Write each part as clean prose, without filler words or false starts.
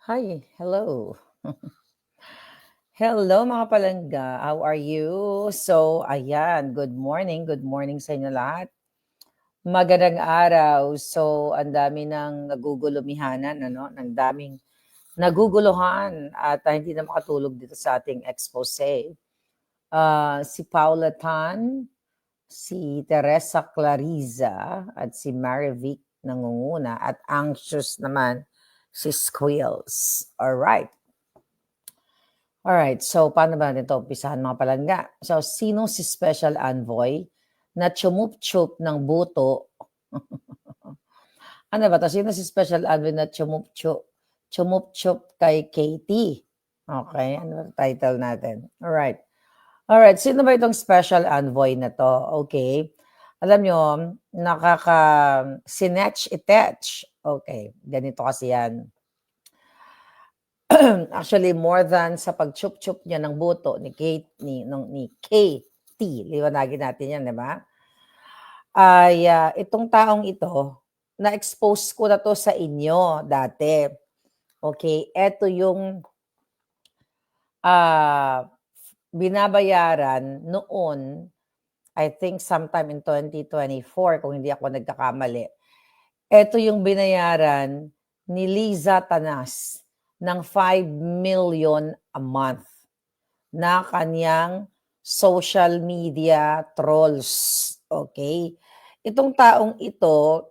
Hi, hello. Hello mga palangga, how are you? So, ayan, good morning sa inyo lahat. Magandang araw. So, ang dami ng nagugulumihanan, ano, ng daming naguguluhan at hindi na makatulog dito sa ating expose. Si Paula Tan, si Teresa Clariza, at si Marivic nangunguna, at anxious naman si Squills. Alright. Alright, so paano ba natin 'to umpisahan mga palangga? So, sino si Special Envoy na chumup-chup ng buto? Ano ba 'to? Sino si Special Envoy na chumup-chup kay Katie? Okay, ano ba title natin? Alright. Alright, sino ba itong Special Envoy na 'to? Okay. Alam niyo, sinetch-itech. Okay, ganito kasi yan. Actually, more than sa pag-chup-chup niya ng buto ni Katie, liwanagin natin 'yan, 'di ba? Itong taong ito, na-expose ko na 'to sa inyo dati. Okay, eto yung, ah, binabayaran noon, I think sometime in 2024 kung hindi ako nagkakamali. Eto yung binayaran ni Liza Tanas ng 5 million a month na kaniyang social media trolls, okay? Itong taong ito,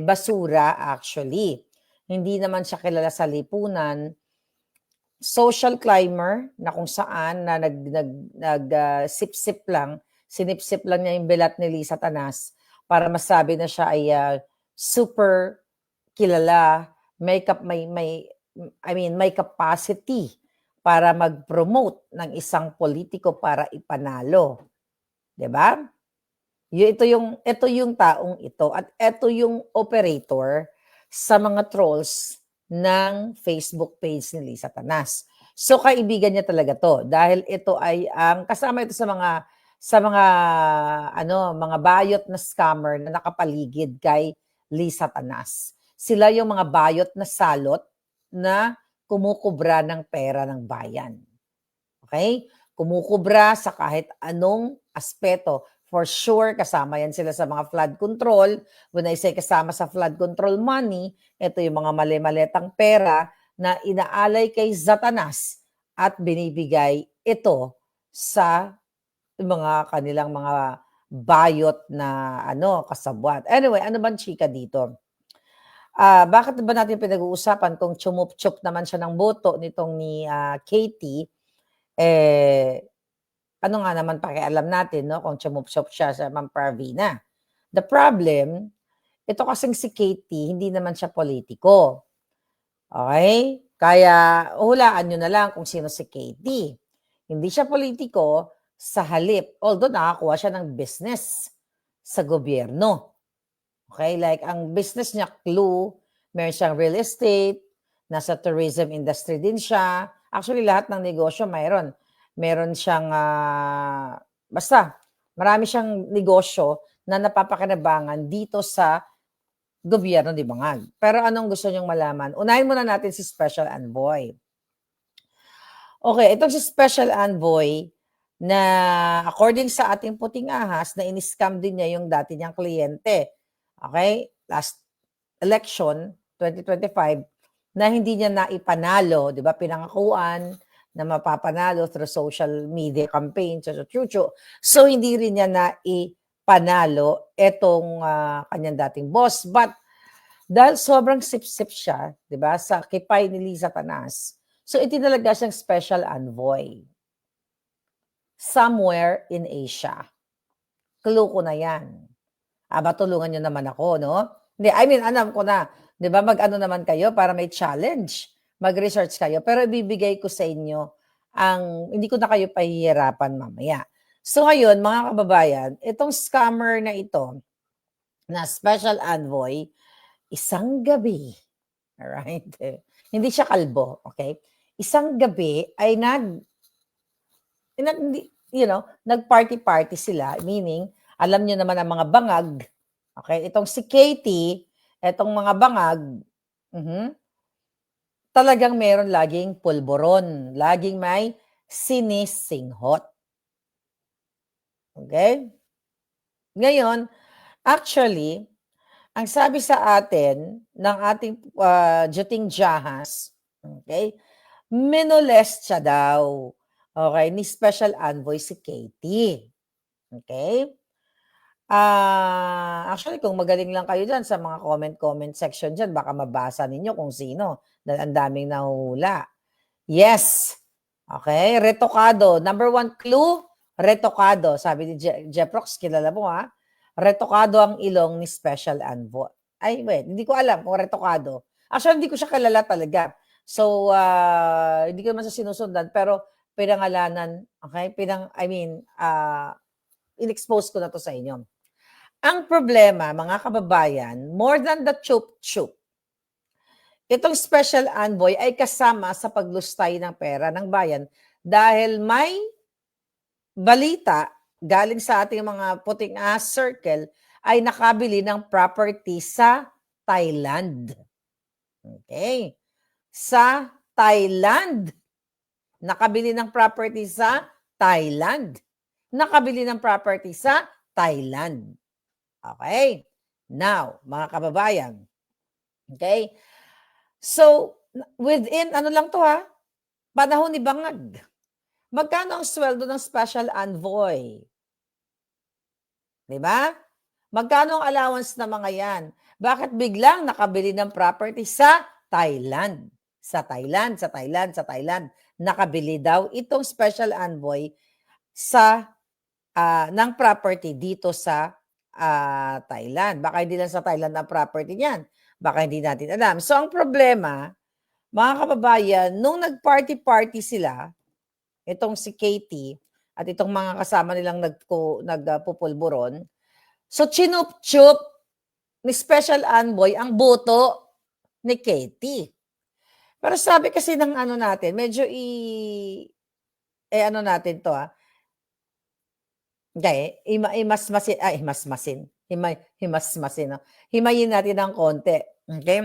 basura actually. Hindi naman siya kilala sa lipunan. Social climber na kung saan na sip-sip lang, sinipsip lang niya yung bilat ni Liza Tanas para masabi na siya ay, super kilala, may capacity para mag-promote ng isang politiko para ipanalo, 'di ba? Ito yung taong ito at ito yung operator sa mga trolls ng Facebook page ni Liza Tanas. So kaibigan niya talaga 'to dahil ito ay ang kasama ito sa mga mga bayot na scammer na nakapaligid kay Liza Tanas. Sila yung mga bayot na salot na kumukubra ng pera ng bayan. Okay? Kumukubra sa kahit anong aspeto. For sure, kasama yan sila sa mga flood control. When I say kasama sa flood control money, ito yung mga mali-maletang pera na inaalay kay Satanas at binibigay ito sa mga kanilang mga bayot na kasabwat. Anyway, ano bang chika dito? Bakit ba natin pinag-uusapan kung chumup-chup naman siya ng boto nitong ni Katie, eh, ano nga naman pakialam natin 'no, kung chumup-chup siya sa Ma'am Pravina. The problem, ito kasing si Katie hindi naman siya politiko, okey? Kaya hulaan niyo na lang kung sino si Katie. Hindi siya politiko, sa halip although nakakuha siya ng business sa gobyerno, okey? Like ang business niya Clue, meron siyang real estate, nasa tourism industry din siya. Actually lahat ng negosyo mayroon. Meron siyang, basta marami siyang negosyo na napapakinabangan dito sa gobyerno ni Bangag. Pero anong gusto niyong malaman? Unahin muna natin si Special Envoy. Okay, itong si Special Envoy na according sa ating puting ahas na ini-scam din niya yung dati niyang kliyente. Okay? Last election, 2025, na hindi niya naipanalo, 'di ba? Pinangakuan na mapapanalo through social media campaign, chuchu. So hindi rin niya naipanalo etong kanyang dating boss. But dahil sobrang sip-sip siya, 'di ba, sa kipay ni Liza Tanas, so itinalaga siyang special envoy somewhere in Asia. Clue ko na 'yan. Tulungan niyo naman ako 'no? Hindi, I mean alam ko na, 'di ba, mag-ano naman kayo para may challenge, mag-research kayo, pero ibibigay ko sa inyo hindi ko na kayo pahihirapan mamaya. So ngayon mga kababayan, itong scammer na ito, na special envoy, isang gabi, alright, hindi siya kalbo, okay? Isang gabi ay nag-party-party sila, meaning alam niyo naman ang mga bangag, okay? Itong si Katie, itong mga bangag, talagang meron laging pulburon, laging may sinisinghot. Okay? Ngayon, actually, ang sabi sa atin ng ating Juting Jahas, okay, minolest siya daw, okay, ni Special Envoy si Katie. Okay? Actually, kung magaling lang kayo dyan sa mga comment section dyan, baka mabasa ninyo kung sino. Dahil ang daming nahuhula. Yes. Okay, retokado. Number 1 clue, retokado. Sabi ni Jeprox, kilala mo ha? Retokado ang ilong ni Special Envoy. Ay, wait, hindi ko alam kung retokado. Actually, hindi ko siya kilala talaga. So, hindi ko naman siya sinusundan, pero pinangalanan, okay? In-expose ko na to sa inyo. Ang problema, mga kababayan, more than the chup-chup, itong Special Envoy ay kasama sa paglustay ng pera ng bayan dahil may balita galing sa ating mga puting circle ay nakabili ng property sa Thailand. Okay. Sa Thailand. Nakabili ng property sa Thailand. Nakabili ng property sa Thailand. Okay. Now, mga kababayan. Okay. So, within, ano lang to ha, panahon ni Bangag. Magkano ang sweldo ng Special Envoy? Diba? Magkano ang allowance ng mga yan? Bakit biglang nakabili ng property sa Thailand? Sa Thailand. Nakabili daw itong Special Envoy sa ng property dito sa Thailand. Baka hindi lang sa Thailand ang property niyan. Baka hindi natin alam. So, ang problema, mga kababayan, nung nag-party-party sila, itong si Katie at itong mga kasama nilang nagpupulburon, so chinup-chup ni Special Envoy ang boto ni Katie. Pero sabi kasi ng ano natin, medyo ano natin to himayin natin ng konti. Okay?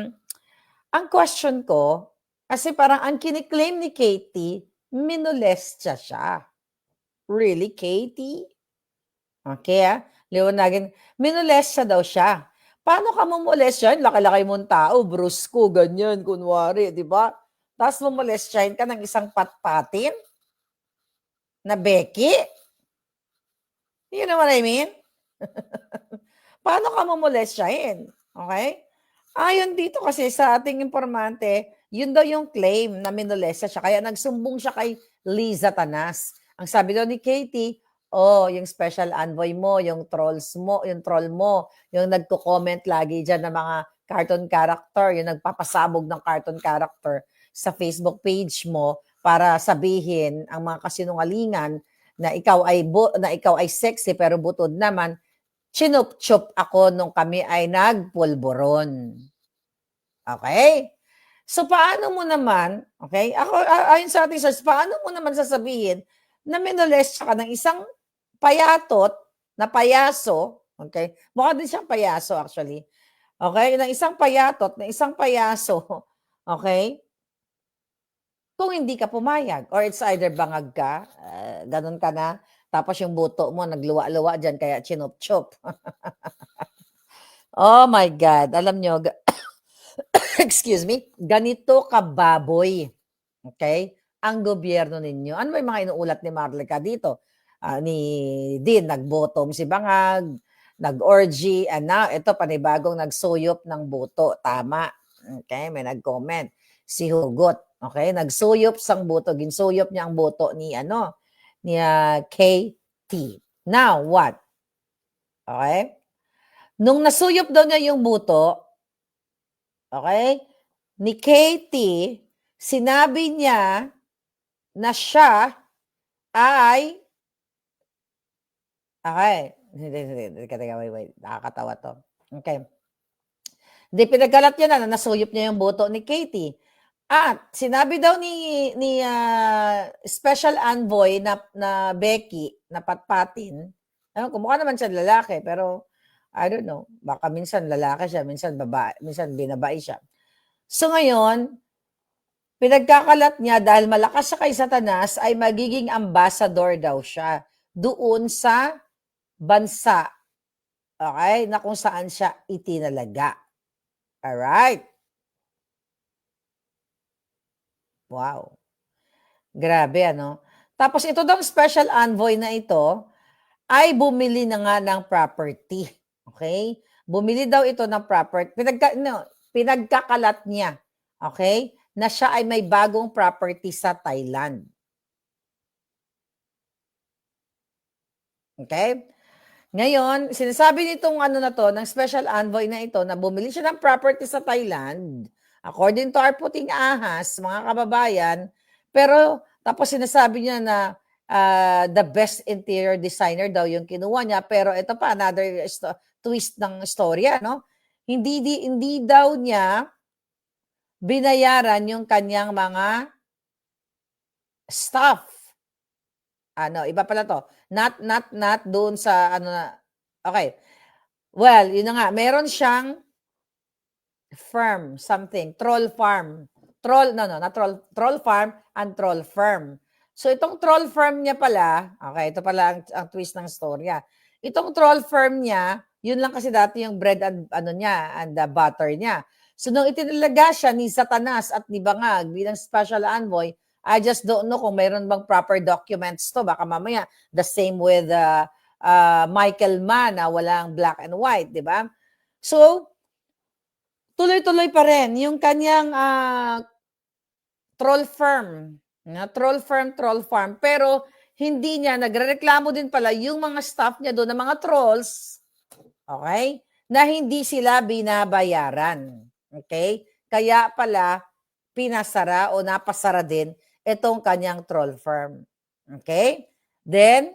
Ang question ko, kasi parang ang kiniklaim ni Katie, minolestya siya. Really, Katie? Okay, liwanagin. Minolestya daw siya. Paano ka mamolestyahin? Laki-laki mong tao, brusko, ganyan, kunwari, di ba? Tapos mamolestyahin ka ng isang patpatin na Becky? You know what I mean? Paano ka mamolestyahin? Okay? Ayon dito kasi sa ating informante, yun daw yung claim na minolestya siya. Kaya nagsumbong siya kay Liza Tanas. Ang sabi daw ni Katie, yung Special Envoy mo, yung troll mo, yung nagko-comment lagi dyan ng mga cartoon character, yung nagpapasabog ng cartoon character sa Facebook page mo para sabihin ang mga kasinungalingan na ikaw ay sexy pero butod naman, chinup-chup ako nung kami ay nagpulburon. Okay? So, paano mo naman, okay? Ako, ayon sa ating search, paano mo naman sasabihin na minolestya ka ng isang payatot na payaso, okay? Mukha din siyang payaso actually. Okay? Ng isang payatot, na isang payaso, okay? Kung hindi ka pumayag or it's either bangag ka, ganun ka na, tapos yung buto mo nagluwa-luwa dyan kaya chinup-chup. Oh my God. Alam nyo, excuse me, ganito kababoy. Okay? Ang gobyerno ninyo. Ano ba yung mga inuulat ni Marlica dito? Ni Dean, nagbottom si Bangag, nag-orgy, and now ito panibagong nagsuyop ng boto. Tama. Okay? May nag-comment. Si Hugot. Okay? Nagsuyop sang boto. Ginsuyop niya ang boto ni KT. Now, what? Okay? Nung nasuyop daw niya yung buto, okay, ni Katie, sinabi niya na siya ay, okay, wait, nakakatawa to. Okay. Hindi, pinagkalat niya na nasuyop niya yung buto ni Katie. At sinabi daw ni Special Envoy na Becky, na patpatin, mukha naman siya lalaki, pero I don't know, baka minsan lalaki siya, minsan babae, minsan binabae siya. So ngayon, Pinagkakalat niya dahil malakas siya kay Satanas ay magiging ambassador daw siya doon sa bansa, okay, na kung saan siya itinalaga. Alright? Wow. Grabe ano? Tapos ito daw special envoy na ito ay bumili na nga ng property. Okay? Bumili daw ito ng property. Pinagkakalat niya. Okay? Na siya ay may bagong property sa Thailand. Okay? Ngayon, sinasabi nitong ano na to, ng special envoy na ito, na bumili siya ng property sa Thailand, according to our puting ahas, mga kababayan, pero tapos sinasabi niya na the best interior designer daw yung kinuha niya, pero ito pa, another twist ng storya, no? Hindi daw niya binayaran yung kanyang mga staff. Ano, iba pala to. Not doon sa ano na. Okay. Well, yun na nga, meron siyang firm, something, troll farm. Troll, no, not troll farm and troll firm. So itong troll firm niya pala, okay, ito pala ang twist ng storya. Itong troll firm niya, yun lang kasi dati yung bread and ano niya, and the butter niya. So nung itinalaga siya ni Satanas at ni Bangag bilang special envoy, I just don't know kung mayroon bang proper documents to. Baka mamaya, the same with Michael Mann na walang black and white, di ba? So, tuloy-tuloy pa rin yung kanyang troll firm. Troll farm. Pero, hindi niya, nagrereklamo din pala yung mga staff niya doon, ng mga trolls, okay, na hindi sila binabayaran. Okay? Kaya pala, pinasara o napasara din itong kanyang troll firm. Okay? Then,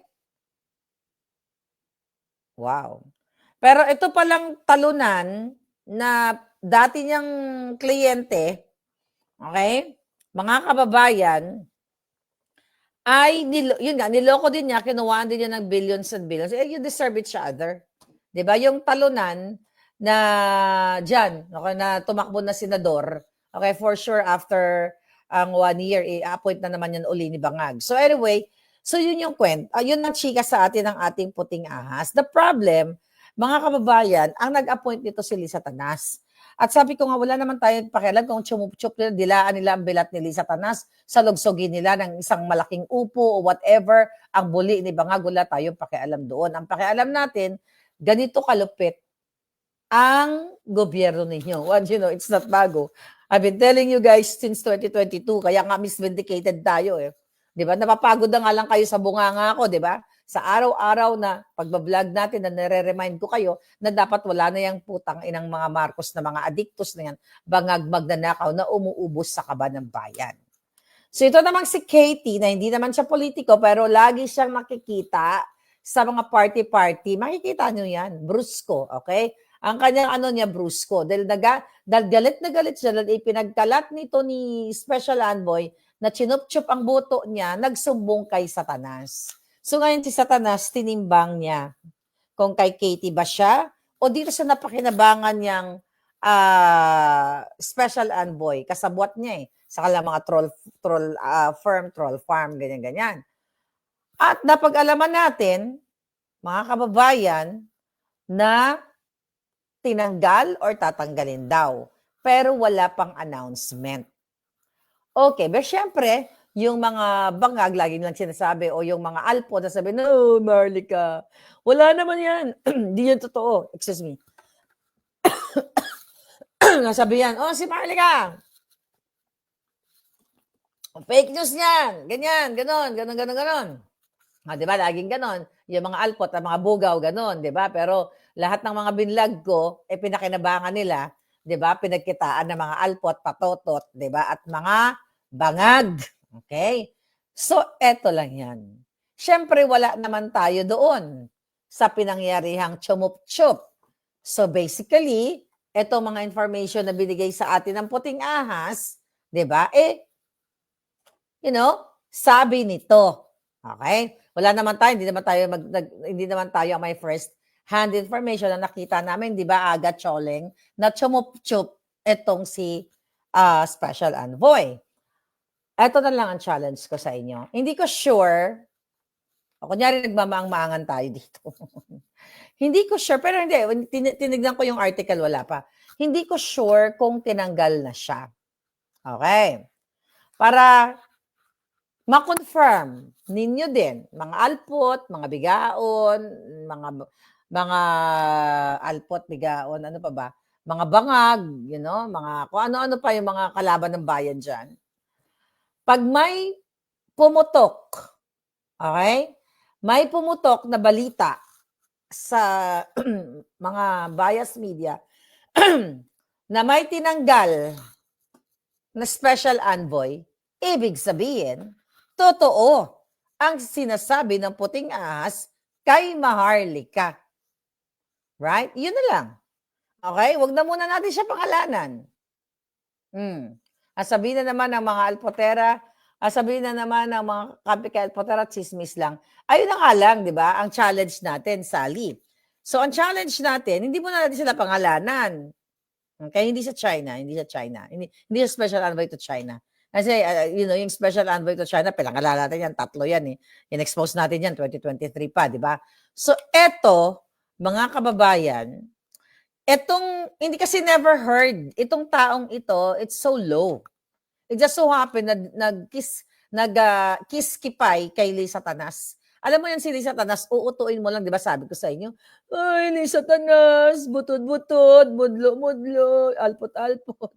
wow. Pero ito palang talunan na dati niyang kliyente, okay, mga kababayan, ay, yun nga, niloko din niya, kinuhaan din niya ng billions and billions. You deserve each other. Diba? Yung talunan na dyan, okay, na tumakbo na senador, okay, for sure after ang 1 year, i-appoint na naman yan uli ni Bangag. So anyway, so yun yung yun ang chika sa atin ng ating puting ahas. The problem, mga kababayan, ang nag-appoint nito si Lisa Tanas. At sabi ko nga, wala naman tayong pakialam kung chumup-chup nila, dilaan nila ang bilat ni Lisa Tanas, salugsogin nila ng isang malaking upo o whatever, ang buli ni Bangag, wala tayong pakialam doon. Ang pakialam natin, ganito kalupit ang gobyerno ninyo. Well, you know, it's not bago. I've been telling you guys since 2022, kaya nga misvindicated tayo eh. Di ba? Napapagod na nga lang kayo sa bunganga ko, di ba? Sa araw-araw na pagbablog natin na nare-remind ko kayo na dapat wala na yung putang inang mga Marcos na mga adiktos na yan, bangag magnanakaw na umuubos sa kaba ng bayan. So ito namang si Katie na hindi naman siya politiko pero lagi siyang nakikita sa mga party-party. Makikita nyo yan, brusko, okay? Ang kanyang ano niya, brusko. Dahil galit na galit siya dahil ipinagkalat nito ni Special Envoy na chinup-chup ang buto niya, nagsumbong kay Satanas. So ngayon si Satanas, tinimbang niya kung kay Katie ba siya o dito sa napakinabangan niyang Special Envoy. Kasabwat niya eh. Sa kala mga troll farm, ganyan-ganyan. At napag-alaman natin, mga kababayan, na tinanggal or tatanggalin daw. Pero wala pang announcement. Okay, pero syempre, yung mga bangag, lagi nilang sinasabi, o yung mga alpo, na sabi, no, Marlica, wala naman yan. Hindi yan totoo. Excuse me. Nasabi yan, si Marlica, fake news yan. Ganyan, ganon. Di ba, laging ganon. Yung mga alpot, ang mga bugaw, ganon, di ba? Pero lahat ng mga binlag ko, pinakinabangan nila, di ba? Pinagkitaan ng mga alpot, patotot, di ba? At mga bangag. Okay? So, eto lang yan. Siyempre, wala naman tayo doon sa pinangyarihang chumup-chup. So, basically, eto mga information na binigay sa atin ng puting ahas, di ba? Sabi nito. Okay? Wala naman tayo, hindi naman tayo may first hand information na nakita namin, di ba, Aga Choleng, na chumup-chup etong si Special Envoy. Eto na lang ang challenge ko sa inyo. Hindi ko sure, o kunyari nagmamaang-maangan tayo dito. Hindi ko sure, pero hindi, tinignan ko yung article, wala pa. Hindi ko sure kung tinanggal na siya. Okay. Para ma-confirm ninyo din, mga alpot, mga bigaon, mga alpot, bigaon, ano pa ba? Mga bangag, mga kung ano-ano pa yung mga kalaban ng bayan dyan. Pag may pumutok, okay? May pumutok na balita sa mga bias media na may tinanggal na special envoy, ibig sabihin, totoo ang sinasabi ng puting ahas kay Maharlika. Right? Yun na lang. Okay? Huwag na muna natin siya pangalanan. Sabihin na naman ng mga alpotera, sabihin na naman ng mga kampi kay alpotera, chismis lang. Ayun na nga lang, di ba? Ang challenge natin, Sally. So, ang challenge natin, hindi muna natin sila pangalanan. Okay? Hindi sa China. Hindi sa special envoy to China. Kasi, yung special envoy to China, pinangalala natin yan, 3 yan eh. In-expose natin yan, 2023 pa, di ba? So, eto, mga kababayan, hindi kasi never heard, itong taong ito, it's so low. It just so happened na nag-kiss-kipay kay Lee Satanas. Alam mo yan si Lee Satanas, uutuin mo lang, di ba sabi ko sa inyo, ay, Lee Satanas, butod-butod, mudlo-mudlo, alpot-alpot.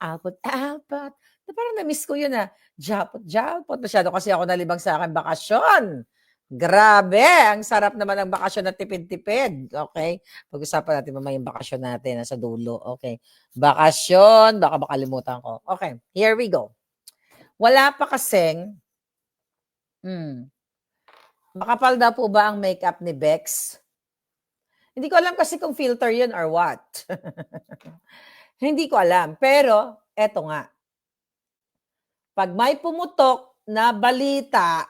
Alpot-alpot. Parang na-miss ko yun Japot-japot. Masyado kasi ako nalibang sa akin bakasyon. Grabe, ang sarap naman ng bakasyon na tipid-tipid. Okay? Pag-usapan natin mamaya yung bakasyon natin sa dulo. Okay. Bakasyon, baka makalimutan ko. Okay, here we go. Wala pa kasing, makapal daw po ba ang makeup ni Bex? Hindi ko alam kasi kung filter yun or what. Hindi ko alam. Pero, eto nga. Pag may pumutok na balita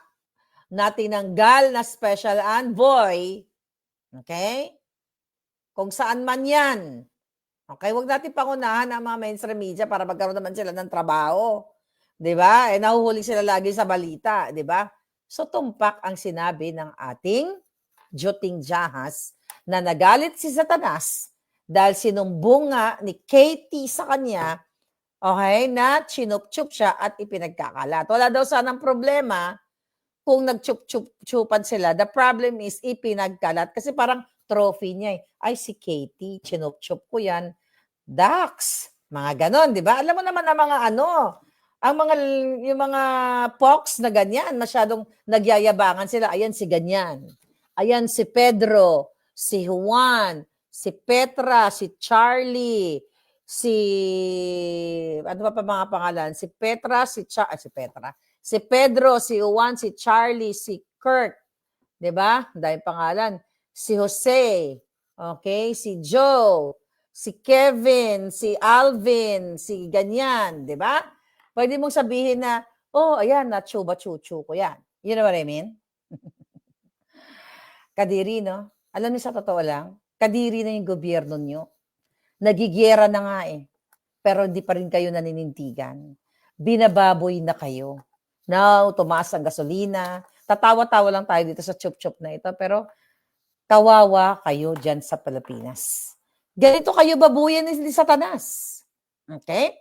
na tinanggal na special envoy, okay? Kung saan man yan. Okay, wag natin pangunahan ang mga mainstream media para magkaroon naman sila ng trabaho. 'Di ba? Nahuhuli sila lagi sa balita, 'di ba? So tumpak ang sinabi ng ating Joting Jahas na nagalit si Satanas dahil sinumbong nga ni Katie sa kanya, okay, na chinup-chup siya at ipinagkakalat. Wala daw sanang problema kung nagchup-chupan sila. The problem is ipinagkalat kasi parang trophy niya Ay, si Katie, chinup-chup ko yan. Dax, mga ganon, di ba? Alam mo naman ang mga yung mga pox na ganyan, masyadong nagyayabangan sila. Ayan si ganyan. Ayan si Pedro, si Juan, si Petra, si Charlie, ano pa mga pangalan? Si Petra, si Pedro, si Juan, si Charlie, si Kirk. 'Di ba? Dahil pangalan. Si Jose, okay? Si Joe, si Kevin, si Alvin, si ganyan. 'Di ba? Pwede mong sabihin na, oh, ayan, chuchu ko yan. You know what I mean? Kadiri, no? Alam niyo sa totoo lang, kadiri na yung gobyerno nyo. Nagigiyera na nga pero hindi pa rin kayo naninindigan. Binababoy na kayo. Now, tumaas ang gasolina. Tatawa-tawa lang tayo dito sa chup-chup na ito, pero kawawa kayo dyan sa Pilipinas. Ganito kayo babuyan ni Satanas. Okay?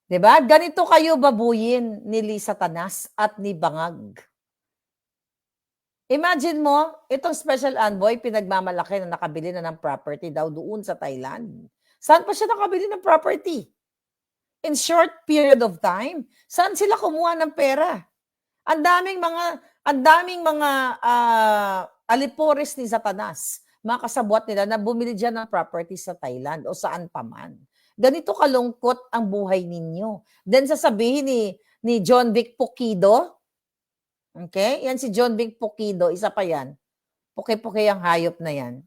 Diba? Ganito kayo babuyin ni Satanas at ni Bangag. Imagine mo, itong special envoy, pinagmamalaki na nakabili na ng property daw doon sa Thailand. Saan pa siya nakabili ng property? In short period of time. Saan sila kumuha ng pera? Ang daming mga alipores ni Satanas, mga kasabwat nila na bumili dyan ng property sa Thailand o saan pa man. Ganito kalungkot ang buhay ninyo. Then sasabihin ni John Vic Pukido, okay? Yan si John Vic Pukido, isa pa yan. Puki-puki ang hayop na yan.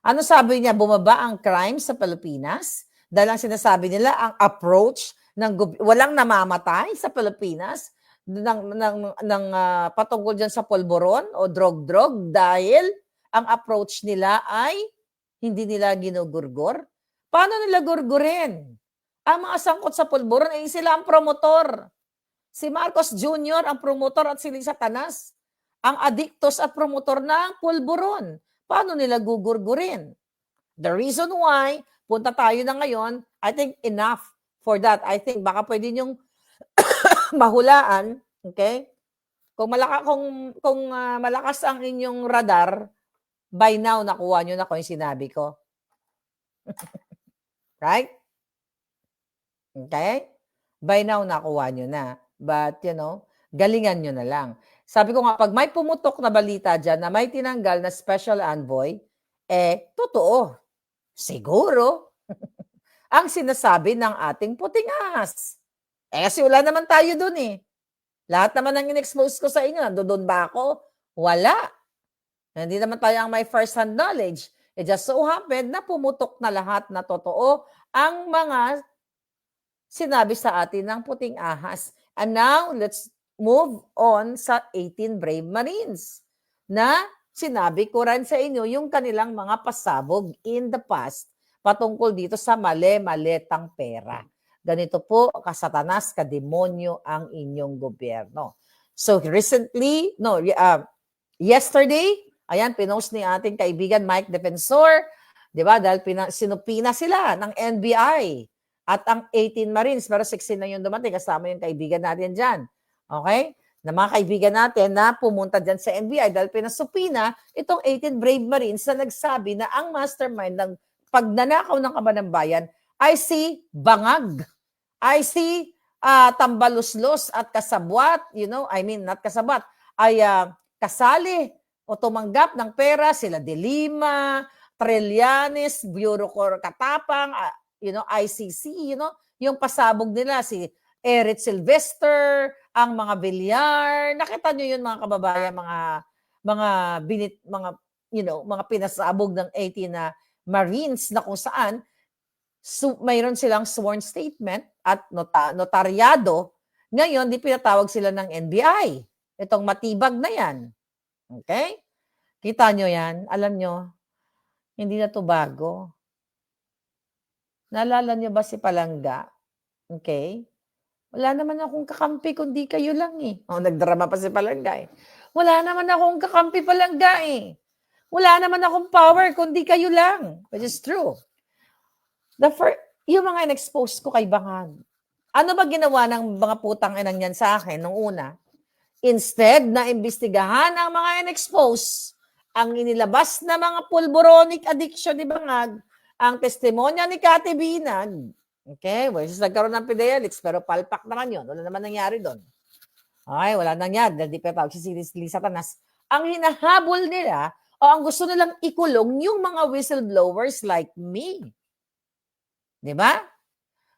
Ano sabi niya? Bumaba ang crime sa Pilipinas? Dahil ang sinasabi nila, ang approach ng walang namamatay sa Pilipinas ng patungkol dyan sa polboron o drog-drog dahil ang approach nila ay hindi nila ginugurgor. Paano nila gurgurin? Ang mga sangkot sa pulburon ay sila ang promotor. Si Marcos Jr. ang promotor at si Satanas ang adiktos at promotor ng pulburon. Paano nila gugurgurin? The reason why, punta tayo na ngayon, I think enough for that. I think baka pwede niyong mahulaan, okay? Kung malakas ang inyong radar, by now nakuha niyo na kung yung sinabi ko. Right? Okay? By now nakuha niyo na. But, galingan niyo na lang. Sabi ko nga, pag may pumutok na balita dyan na may tinanggal na special envoy, totoo. Siguro. Ang sinasabi ng ating puting ahas. Kasi wala naman tayo dun eh. Lahat naman ang in-expose ko sa inyo, nandoon ba ako? Wala. Hindi naman tayo ang may first-hand knowledge. It just so happened na pumutok na lahat na totoo ang mga sinabi sa atin ng puting ahas. And now, let's move on sa 18 Brave Marines na sinabi ko rin sa inyo yung kanilang mga pasabog in the past patungkol dito sa mali-maletang pera. Ganito po, kasatanas, kademonyo ang inyong gobyerno. So recently, yesterday, ayan, pinost ni ating kaibigan Mike Defensor, di ba? Dahil sinupina sila ng NBI at ang 18 Marines, pero 16 na yung dumating, kasama yung kaibigan natin dyan. Okay? Na mga kaibigan natin na pumunta dyan sa NBI dahil pinasupina itong 18 Brave Marines na nagsabi na ang mastermind ng pagnanakaw ng kaban ng bayan ay si Bangag. I see tambaluslos at kasabwat, not kasabwat, ay kasali o tumanggap ng pera sila De Lima, Trillanes, Bureau Cor Katapang, ICC, yung pasabog nila si Eric Sylvester, ang mga Villar. Nakita nyo yun mga kababayan, mga pinasabog ng 18 na Marines na kung saan mayroon silang sworn statement at notaryado. Ngayon, di pinatawag sila ng NBI. Itong matibag na yan. Okay? Kita nyo yan? Alam nyo, hindi na to bago. Naalala nyo ba si Palangga? Okay? Wala naman akong kakampi kundi kayo lang eh. Nagdrama pa si Palangga eh. Wala naman akong kakampi Palangga eh. Wala naman akong power kundi kayo lang. Which is true. Yung mga in-expose ko kay Bangag, ano ba ginawa ng mga putang inang yan sa akin nung una? Instead na imbestigahan ang mga in-expose, ang inilabas na mga pulboronic addiction ni Bangag, ang testimonya ni Kati Binag, okay, which is nagkaroon ng Fidelix, pero palpak naman yun. Wala naman nangyari doon. Okay, wala nangyari. Hindi pa tawag si Satanas. Ang hinahabol nila, o ang gusto nilang ikulong, yung mga whistleblowers like me. Diba?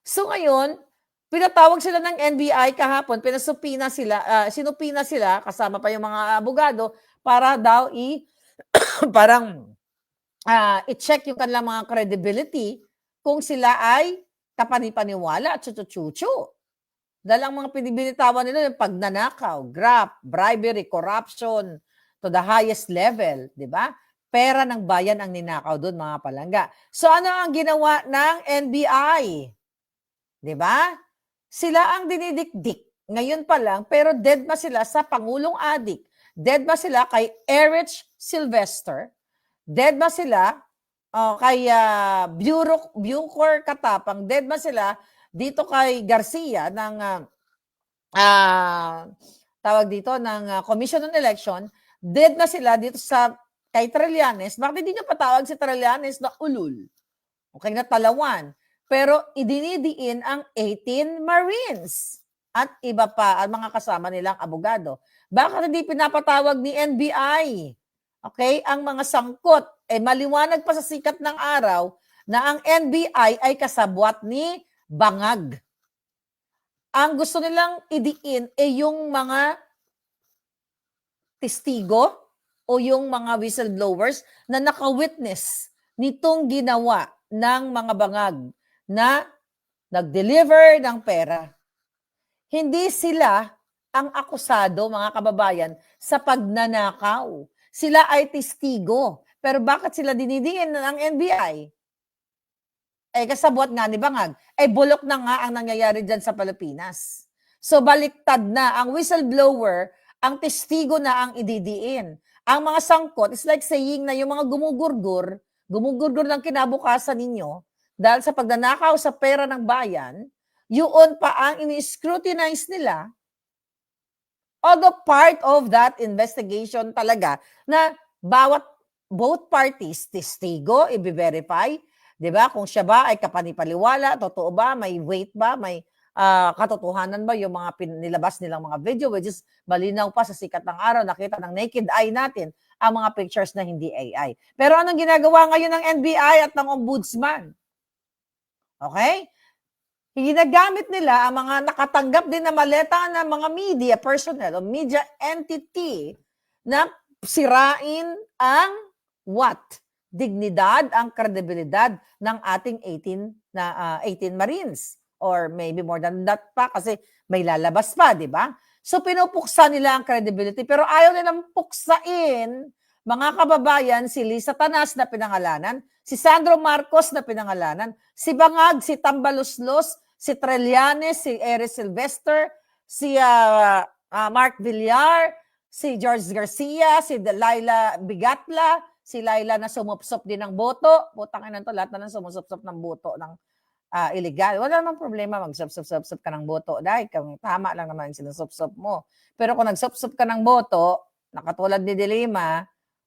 So ngayon, pinatawag sila ng NBI kahapon, sinupina sila, kasama pa yung mga abogado, para daw i-check yung kanilang mga credibility kung sila ay kapanipaniwala at chuchu-chuchu. Dahil ang mga pinibinitawan nila yung pagnanakaw, graft, bribery, corruption to the highest level, di ba? Pera ng bayan ang ninakaw doon, mga palangga. So ano ang ginawa ng NBI? Di ba? Sila ang dinidikdik. Ngayon pa lang, pero dead ba sila sa Pangulong Adik? Dead ba sila kay Eric Sylvester? Dead ba sila kay Bucor Katapang? Dead ba sila dito kay Garcia ng tawag dito ng Commission on Election? Dead na sila dito sa kay Trillanes. Bakit hindi nyo patawag si Trillanes na ulul? Okay, na talawan. Pero idinidiin ang 18 Marines at iba pa ang mga kasama nilang abogado. Bakit hindi pinapatawag ni NBI? Okay, ang mga sangkot. Maliwanag pa sa sikat ng araw na ang NBI ay kasabwat ni Bangag. Ang gusto nilang idiin yung mga testigo o yung mga whistleblowers na naka-witness nitong ginawa ng mga Bangag na nag-deliver ng pera. Hindi sila ang akusado, mga kababayan, sa pagnanakaw. Sila ay testigo. Pero bakit sila dinidiin ng NBI? kasabwat nga ni Bangag, bulok na nga ang nangyayari dyan sa Pilipinas. So baliktad na, ang whistleblower, ang testigo na ang ididiin. Ang mga sangkot, it's like saying na yung mga gumugurgur ng kinabukasan ninyo, dahil sa pagnanakaw sa pera ng bayan, yun pa ang ini-scrutinize nila, although part of that investigation talaga na both parties, testigo, i-verify, di ba? Kung siya ba ay kapanipaliwala, totoo ba, may weight ba, may katotohanan ba yung mga nilabas nilang mga video, which is malinaw pa sa sikat ng araw, nakita ng naked eye natin ang mga pictures na hindi AI. Pero anong ginagawa ngayon ng NBI at ng Ombudsman? Okay? Ginagamit nila ang mga nakatanggap din na maleta ng mga media personnel o media entity na sirain ang what? Dignidad, ang kredibilidad ng ating 18 Marines. Or maybe more than that pa kasi may lalabas pa, di ba? So pinupuksa nila ang credibility pero ayaw nilang puksain, mga kababayan, si Lisa Tanas na pinangalanan, si Sandro Marcos na pinangalanan, si Bangag, si Tambaluslos, si Trillanes, si Eris Sylvester, si Mark Villar, si George Garcia, si Laila Bigatla, si Laila na sumupsop din ng boto. Putang ina to, lahat na lang sumusupsop ng boto ng illegal. Wala namang problema mag-sup-sup ka ng boto. Dahil tama lang naman yung sinusup-sup mo. Pero kung nag-sup-sup ka ng boto, nakatulad ni Dilima,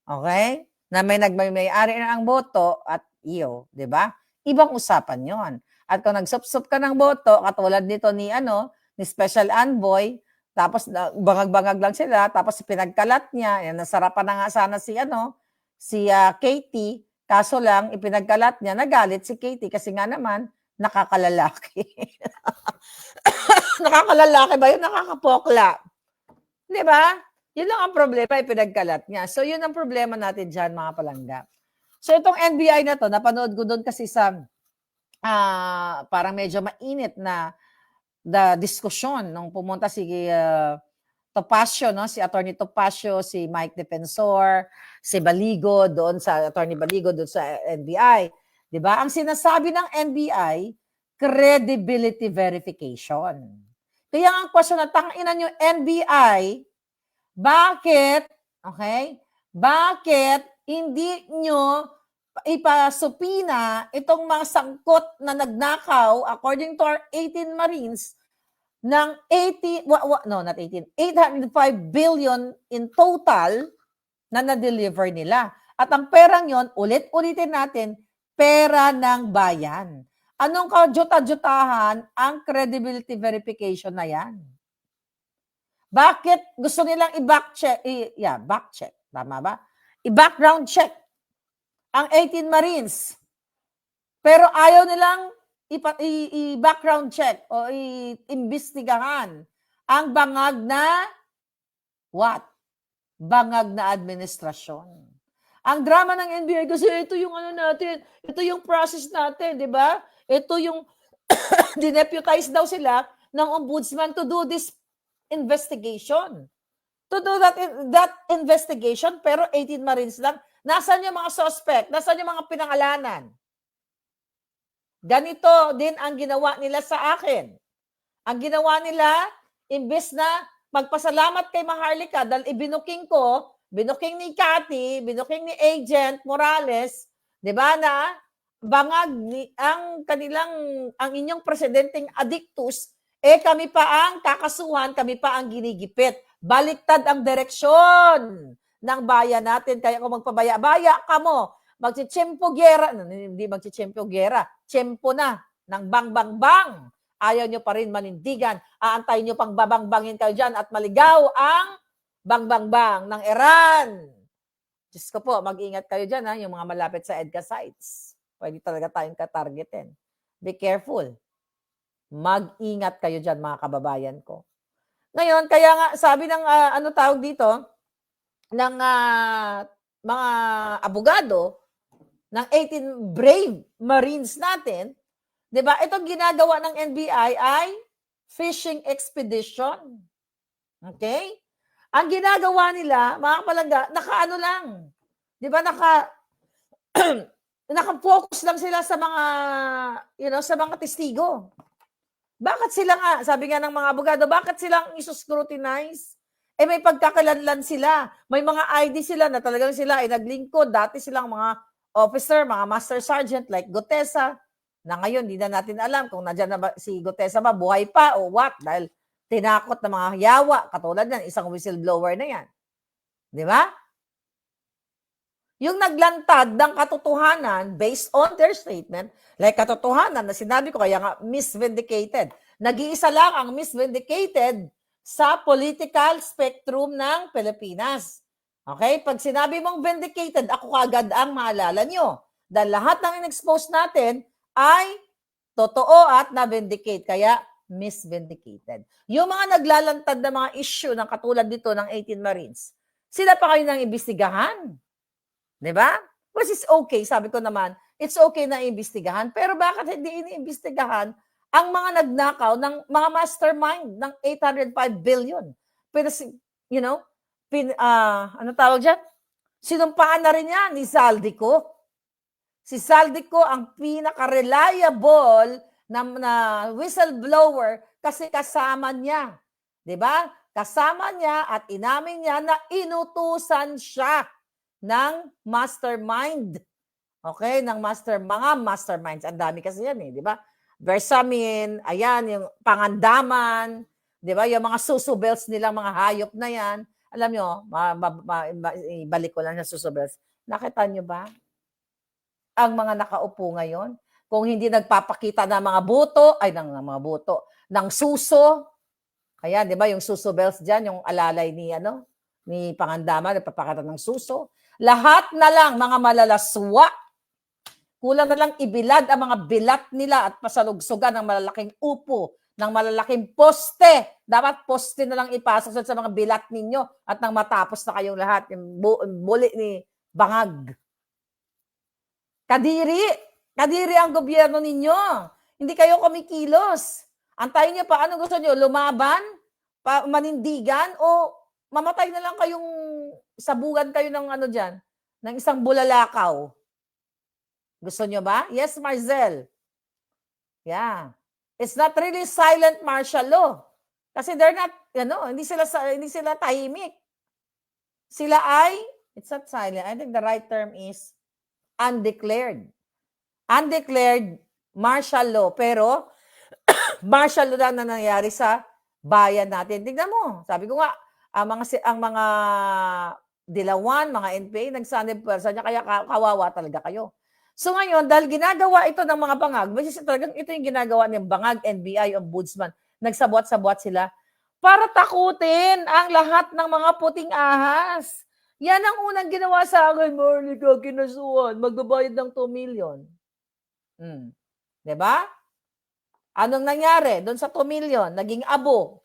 okay, na may-ari na ang boto at iyo, di ba? Ibang usapan yon. At kung nag-sup-sup ka ng boto, katulad nito ni Special Envoy, tapos bangag-bangag lang sila, tapos pinagkalat niya, nasarapan na nga sana si Katie, kaso lang ipinagkalat niya, nagalit si Katie kasi nga naman nakakalalaki. Nakakalalaki ba yun? Nakakapokla. Di ba? Yun lang ang problema, ipinagkalat niya. So yun ang problema natin dyan, mga palangga. So itong NBI na to, napanood ko doon kasi sa parang medyo mainit na diskusyon nung pumunta si Topacio, si Attorney Topacio, si Mike Defensor, si Baligo doon sa Attorney Baligo doon sa NBI. 'Di ba? Ang sinasabi ng NBI, credibility verification. Kaya ang question na tanginan yung NBI, bakit hindi nyo ipasupina itong mga sangkot na nagnakaw according to our 18 Marines ng 805 billion in total na na-deliver nila. At ang perang yon, ulit-ulitin natin, pera ng bayan. Anong kajuta-jutahan ang credibility verification na yan? Bakit gusto nilang i-backcheck? Backcheck. Tama ba? I-background check ang 18 Marines. Pero ayaw nilang i-background check o i-imbestigahan ang bangag na what? Bangag na administrasyon. Ang drama ng NBI kasi ito yung natin, ito yung process natin, di ba? Ito yung dineputize daw sila ng ombudsman to do this investigation. To do that investigation, pero 18 Marines lang. Nasaan yung mga suspect? Nasaan yung mga pinangalanan? Ganito din ang ginawa nila sa akin. Ang ginawa nila, imbes na magpasalamat kay Maharlika dahil binuking ni Cathy, binuking ni Agent Morales, 'di ba, na bangag ang inyong presidenteng adictus, kami pa ang kakasuhan, kami pa ang ginigipit. Baliktad ang direksyon ng bayan natin. Kaya kung magpabaya-baya ka mo, magtsitsempo gera, hindi magtsitsempo gera, tsempo na ng bang-bang-bang. Ayaw nyo pa rin manindigan, aantayin nyo pang babang-bangin kayo dyan at maligaw ang bang-bang-bang ng Iran. Diyos ko po, mag-ingat kayo dyan, yung mga malapit sa EDCA sites. Pwede talaga tayong katargetin. Be careful. Mag-ingat kayo dyan, mga kababayan ko. Ngayon, kaya nga, sabi ng, tawag dito, ng mga abogado, ng 18 brave Marines natin, di ba? Itong ginagawa ng NBI ay fishing expedition. Okay? Ang ginagawa nila, mga palangga, naka-ano lang. Di ba? Naka-focus lang sila sa mga, sa mga testigo. Bakit sila nga, sabi nga ng mga abogado, bakit silang isuscrutinize? May pagkakalanlan sila. May mga ID sila na talagang sila ay naglingkod. Dati silang mga officer, mga master sergeant like Gutesa, na ngayon, di na natin alam kung nandiyan na ba, si Gutesa ba, buhay pa o what, dahil tinakot ng mga yawa, katulad yan, isang whistleblower na yan. Di ba? Yung naglantad ng katotohanan based on their statement, like katotohanan na sinabi ko, kaya nga misvindicated. Nag-iisa lang ang misvindicated sa political spectrum ng Pilipinas. Okay? Pag sinabi mong vindicated, ako kagad ang maalala nyo. Dahil lahat ng in-expose natin ay totoo at na-vindicate. Kaya misvindicated. Yung mga naglalantad na mga issue ng katulad dito ng 18 Marines, sila pa kayo nang imbestigahan. Diba? Which is okay. Sabi ko naman, it's okay na imbestigahan. Pero bakit hindi iniimbestigahan ang mga nagnakaw ng mga mastermind ng 805 billion? Pero, ano tawag dyan? Sinumpaan na rin yan ni Zaldico. Si Zaldico ang pinaka-reliable na whistleblower kasi kasama niya. Diba? Kasama niya at inamin niya na inutusan siya ng mastermind. Okay? Ng mga masterminds. Ang dami kasi yan di ba? Versamin, ayan, yung Pangandaman, di ba? Yung mga susubels nilang mga hayop na yan. Alam nyo, ibalik ko lang sa susubels. Nakita nyo ba? Ang mga nakaupo ngayon, kung hindi nagpapakita ng mga buto, ng suso, ayan, di ba? Yung susubels dyan, yung alalay ni Pangandaman, nagpapakita ng suso. Lahat na lang mga malalaswa. Kulang na lang ibilad ang mga bilat nila at pasalugsugan ng malalaking upo, ng malalaking poste. Dapat poste na lang ipasok sa mga bilat ninyo at nang matapos na kayong lahat. Yung buli ni Bangag. Kadiri ang gobyerno ninyo. Hindi kayo kumikilos. Antayin nyo pa, ano gusto nyo? Lumaban? Manindigan? O mamatay na lang kayong sabugan kayo ng ng isang bulalakaw. Gusto nyo ba? Yes, Marzel. Yeah. It's not really silent martial law. Kasi they're not, hindi sila tahimik. Sila it's not silent. I think the right term is undeclared. Undeclared martial law. Pero, martial law lang na nangyayari sa bayan natin. Tignan mo. Sabi ko nga, ang mga dilawan, mga NPA, nagsanib pwersa niya, kaya kawawa talaga kayo. So ngayon, dahil ginagawa ito ng mga bangag, talagang ito yung ginagawa ng bangag, NBI, Ombudsman, nagsabwat-sabwat sila para takutin ang lahat ng mga puting ahas. Yan ang unang ginawa sa akin, Marlica, kinasuhan, magbabayad ng 2 million. Diba? Anong nangyari? Doon sa 2 million, naging abo.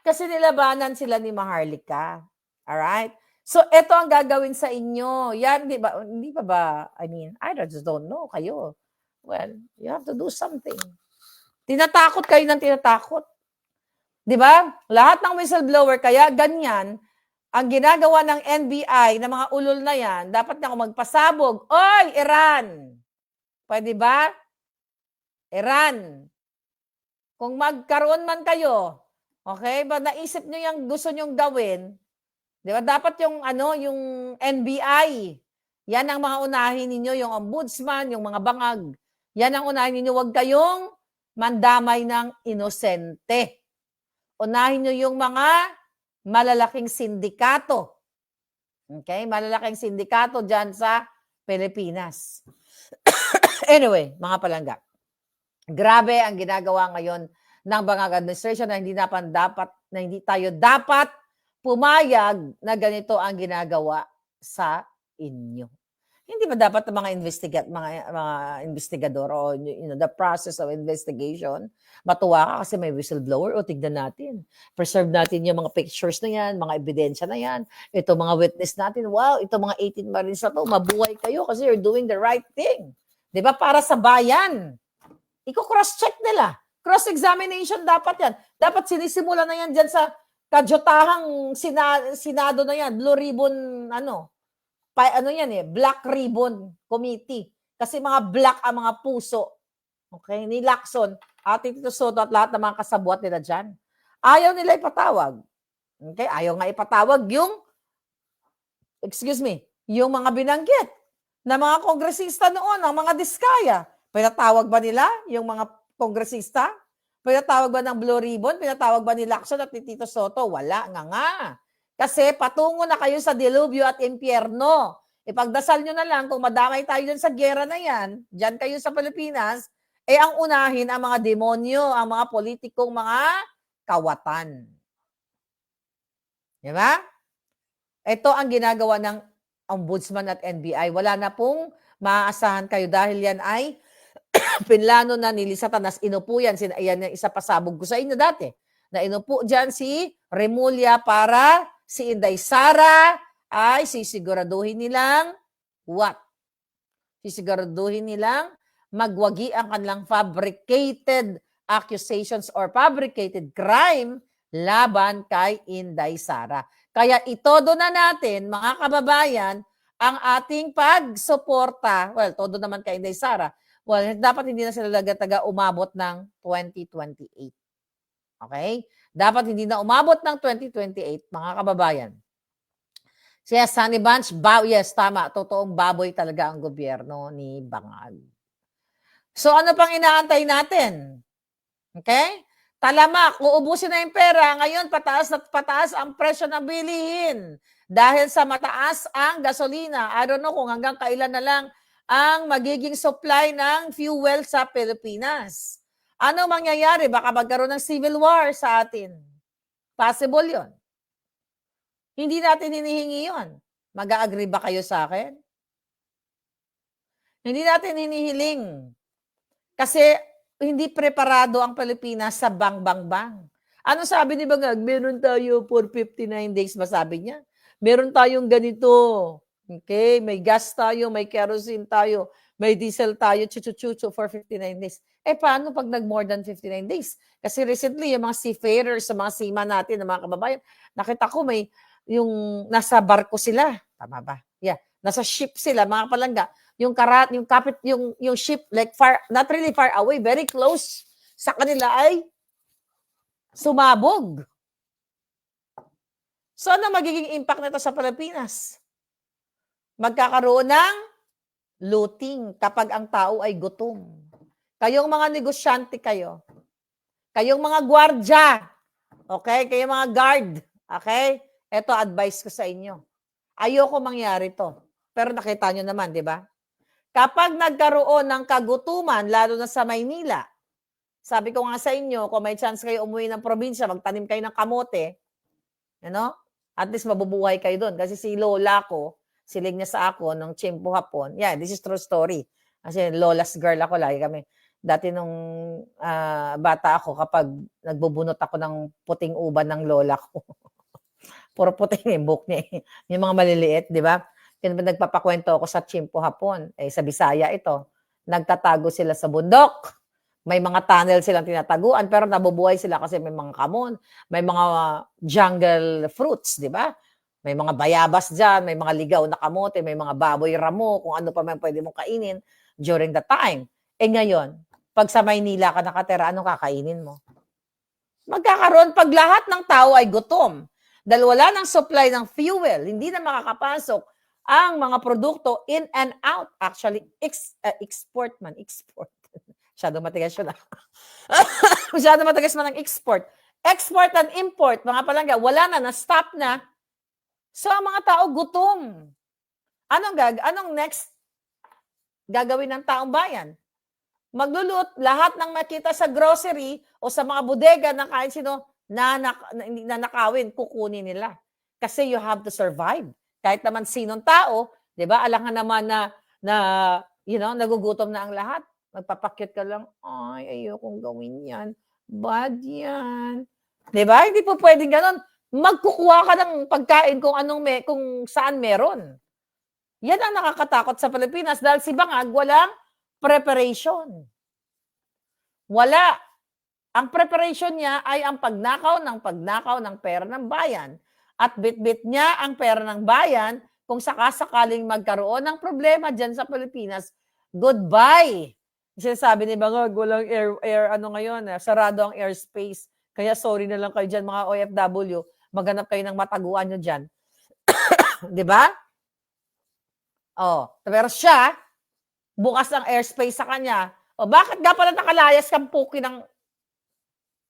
Kasi nilabanan sila ni Maharlika. Alright? So, ito ang gagawin sa inyo. Yan, di ba? Hindi pa ba? I just don't know kayo. Well, you have to do something. Tinatakot kayo ng tinatakot. Di ba? Lahat ng whistleblower, kaya ganyan, ang ginagawa ng NBI, ng mga ulol na yan, dapat na magpasabog. Oy, Iran! Pwede ba? Iran. Kung magkaroon man kayo, okay, ba naisip nyo yung gusto nyong gawin, di ba? Dapat yung NBI, yan ang mga unahin ninyo, yung ombudsman, yung mga bangag. Yan ang unahin ninyo, huwag kayong mandamay ng inosente. Unahin nyo yung mga malalaking sindikato. Okay? Malalaking sindikato dyan sa Pilipinas. Anyway, mga palangga. Grabe ang ginagawa ngayon ng bangag administration na hindi tayo dapat pumayag na ganito ang ginagawa sa inyo. Hindi ba dapat ang mga investigador o the process of investigation, matuwa ka kasi may whistleblower o tignan natin. Preserve natin yung mga pictures na yan, mga ebidensya na yan, ito mga witness natin, wow, ito mga 18 Marines na to, mabuhay kayo kasi you're doing the right thing. Di ba? Para sa bayan. Iko-cross-check nila. Cross-examination dapat yan. Dapat sinisimula na yan dyan sa kadyotahang Senado na yan. Blue Ribbon, Black Ribbon Committee. Kasi mga black ang mga puso. Okay? Ni Lacson, Ate Tito Soto at lahat ng mga kasabwat nila dyan. Ayaw nila ipatawag. Okay? Ayaw nga ipatawag yung mga binanggit na mga kongresista noon, ang mga diskaya. Pinatawag ba nila yung mga kongresista? Pinatawag ba ng Blue Ribbon? Pinatawag ba ni Lacson at ni Tito Soto? Wala nga. Kasi patungo na kayo sa dilubyo at impyerno. Ipagdasal nyo na lang kung madamay tayo dyan sa gera na yan, dyan kayo sa Pilipinas, ang unahin ang mga demonyo, ang mga politikong mga kawatan. Di ba? Ito ang ginagawa ng Ombudsman at NBI. Wala na pong maaasahan kayo dahil yan ay pinlano na ni Lisa Tanas. Inupo yan. Yan yung isa pasabog ko sa inyo dati. Na inupo dyan si Remulla para si Inday Sara ay sisiguraduhin nilang what? Sisiguraduhin nilang magwagi ang kanilang fabricated accusations or fabricated crime laban kay Inday Sara. Kaya itodo na natin, mga kababayan, ang ating pagsuporta. Well, todo naman kay Inday Sara. Well, dapat hindi na sila taga umabot ng 2028. Okay? Dapat hindi na umabot ng 2028, mga kababayan. Siya, Sunny Bunch, yes, tama. Totoong baboy talaga ang gobyerno ni Bangag. So, ano pang inaantay natin? Okay? Talamak, uubusin na yung pera. Ngayon, pataas na pataas ang presyo ng bilihin. Dahil sa mataas ang gasolina. I don't know kung hanggang kailan na lang ang magiging supply ng fuel sa Pilipinas. Ano mangyayari? Baka magkaroon ng civil war sa atin. Possible yon. Hindi natin hinihingi yon. Mag-a-agree ba kayo sa akin? Hindi natin hinihiling. Kasi hindi preparado ang Pilipinas sa bang. Ano sabi ni Bangag? Meron tayo for 59 days, masabi niya. Meron tayong ganito. Okay, may gas tayo, may kerosene tayo, may diesel tayo, chuchu for 59 days. Paano pag nag-more than 59 days? Kasi recently, yung mga seafarers, sa mga seaman natin, mga kababayan, nakita ko may yung nasa barko sila. Tama ba? Yeah. Nasa ship sila, mga palangga. Yung ship, like far, not really far away, very close sa kanila ay sumabog. So, ano magiging impact nito sa Pilipinas? Magkakaroon ng looting kapag ang tao ay gutom. Kayong mga negosyante kayo. Kayong mga gwardya. Okay? Kayong mga guard. Okay? Ito advice ko sa inyo. Ayoko mangyari to. Pero nakita nyo naman, di ba? Kapag nagkaroon ng kagutuman, lalo na sa Maynila, sabi ko nga sa inyo, kung may chance kayo umuwi ng probinsya, magtanim kayo ng kamote, at least mabubuhay kayo doon. Kasi si lola ko, silig niya sa ako nung tiyempo hapon. Yeah, this is true story. Kasi lola's girl ako, lagi kami. Dati nung bata ako, kapag nagbubunot ako ng puting uban ng lola ko, puro puting yung buhok niya. Yung mga maliliit, di ba? Nagpapakwento ako sa tiyempo hapon. Sa Bisaya ito. Nagtatago sila sa bundok. May mga tunnel silang tinataguan, pero nabubuhay sila kasi may mga kamon, may mga jungle fruits, di ba? May mga bayabas dyan, may mga ligaw na kamote, may mga baboy ramo, kung ano pa man pwede mong kainin during the time. Ngayon, pag sa Maynila ka nakatira, anong kakainin mo? Magkakaroon pag lahat ng tao ay gutom. Dahil wala ng supply ng fuel, hindi na makakapasok ang mga produkto in and out. Actually, export. Masyado matigas yun. Masyado matigas man ang export. Export and import, mga palangga, wala na, na-stop na. So, ang mga tao gutom. Anong next gagawin ng taong bayan? Maglulot, lahat ng makita sa grocery o sa mga bodega ng kahit sino nanakawin, kukunin nila. Kasi you have to survive. Kahit naman sinong tao, di ba, alangan naman na nagugutom na ang lahat. Magpapakyut ka lang, ay, ayokong gawin yan. Bad yan. Di ba? Hindi po pwedeng ganon. Magkukuha ka ng pagkain kung saan meron. Yan ang nakakatakot sa Pilipinas dahil si Bangag walang preparation. Wala. Ang preparation niya ay ang pagnakaw ng pera ng bayan. At bit-bit niya ang pera ng bayan kung sakasakaling magkaroon ng problema dyan sa Pilipinas, Goodbye. Sinasabi ni Bangag, walang ano ngayon, sarado ang airspace. Kaya sorry na lang kayo dyan, mga OFW. Maghanap kayo ng mataguan nyo dyan. Di ba? Oh, pero siya, bukas ang airspace sa kanya. O bakit nga pala nakalayas kang puki ng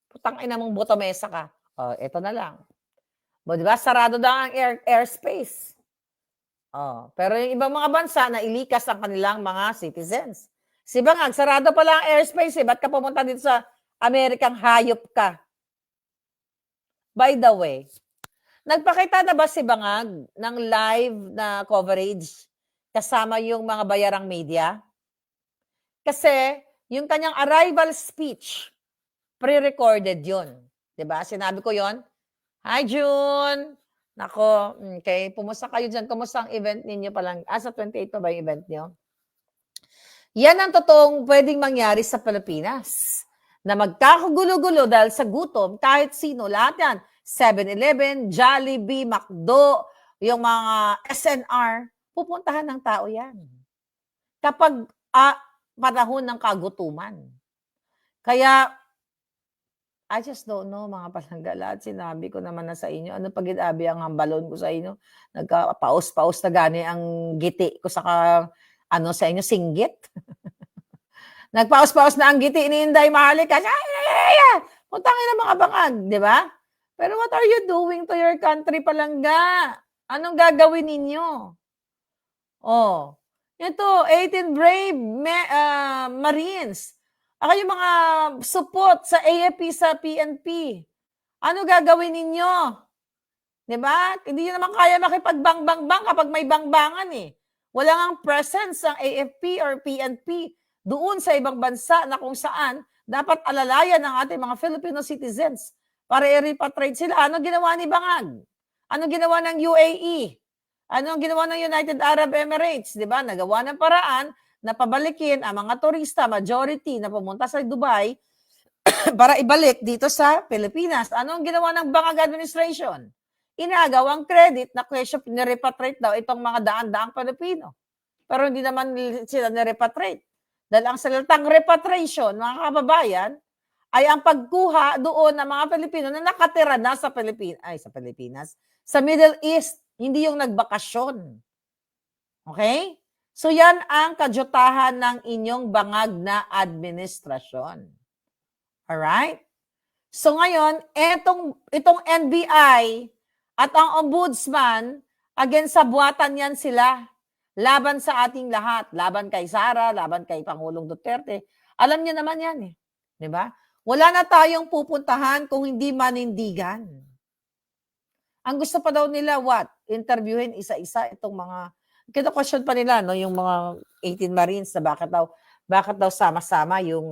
putang ina mong botomesa ka? O, eto na lang. O, di ba? Sarado daw ang airspace. Oh, pero yung ibang mga bansa na ilikas ang kanilang mga citizens. Si Bangag, sarado pala ang airspace eh. Ba't ka pumunta dito sa Amerikang hayop ka? By the way, nagpakita na ba si Bangag ng live na coverage kasama yung mga bayarang media? Kasi yung kanyang arrival speech, pre-recorded yun. Diba? Sinabi ko yon. Hi, June! Nako, okay. Pumusta kayo dyan? Kumusta ang event ninyo palang? Sa 28 pa ba yung event nyo? Yan ang totoong pwedeng mangyari sa Pilipinas. Na magkakagulo-gulo dahil sa gutom, kahit sino, lahat yan. 7-Eleven, Jollibee, McDo, yung mga SNR, pupuntahan ng tao yan. Kapag panahon ng kagutuman. Kaya, I just don't know, mga palanggalat. Sinabi ko naman na sa inyo, ano pag-inabi ang hambalon ko sa inyo? Nagka-paus-paus na gani ang giti ko sa sa inyo, singgit. Nagpaus-paus na ang giti ni Inday Maharlika. Putangin na mga Bangag, di ba? Pero what are you doing to your country, palangga? Anong gagawin ninyo? Oh, ito, 18 brave Marines. Yung mga support sa AFP, sa PNP. Ano gagawin ninyo? Di ba? Hindi nyo naman kaya makipagbangbang kapag may bangbangan eh. Wala ngang presence ang AFP or PNP doon sa ibang bansa na kung saan dapat alalayan ng ating mga Filipino citizens para i-repatriate sila. Ano ginawa ni Bangag? Ano ginawa ng UAE? Ano ginawa ng United Arab Emirates? Di ba? Nagawa ng paraan na pabalikin ang mga turista, majority na pumunta sa Dubai para ibalik dito sa Pilipinas. Ano ang ginawa ng Bangag administration? Inagaw ang credit na question, nirepatriate daw itong mga daan-daang Pilipino. Pero hindi naman sila nirepatriate. Dahil ang salitang repatriation, mga kababayan, ay ang pagkuha doon ng mga Pilipino na nakatira na sa Pilipinas, sa Middle East, hindi yung nagbakasyon. Okay? So yan ang kadyutahan ng inyong Bangag na administrasyon. Alright? So ngayon, itong NBI at ang Ombudsman, again sa buwatan yan sila. Laban sa ating lahat. Laban kay Sara, laban kay Pangulong Duterte. Alam niyo naman yan eh. Di ba? Wala na tayong pupuntahan kung hindi manindigan. Ang gusto pa daw nila, what? Interviewin isa-isa itong mga kina-question pa nila, no, yung mga 18 Marines na bakit daw sama-sama yung,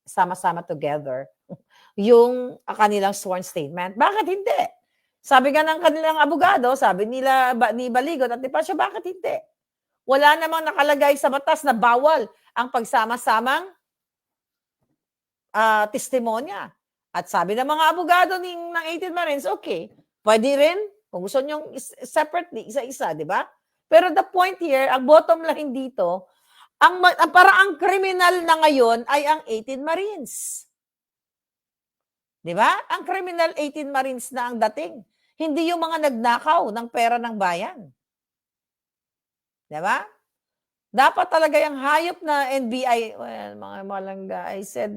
sama-sama together yung kanilang sworn statement. Bakit hindi? Sabi nga ng kanilang abogado, sabi nila ni Baligot at ni Pasio, bakit hindi? Wala namang nakalagay sa batas na bawal ang pagsama-samang testimonya. At sabi ng mga abogado ng 18 Marines, okay, pwede rin. Kung gusto nyo separately, isa-isa, di ba? Pero the point here, ang bottom line dito, paraang kriminal na ngayon ay ang 18 Marines. Di ba? Ang criminal 18 Marines na ang dating. Hindi yung mga nagnakaw ng pera ng bayan. Di ba? Dapat talaga yung hayop na NBI, well, mga malangga, I said,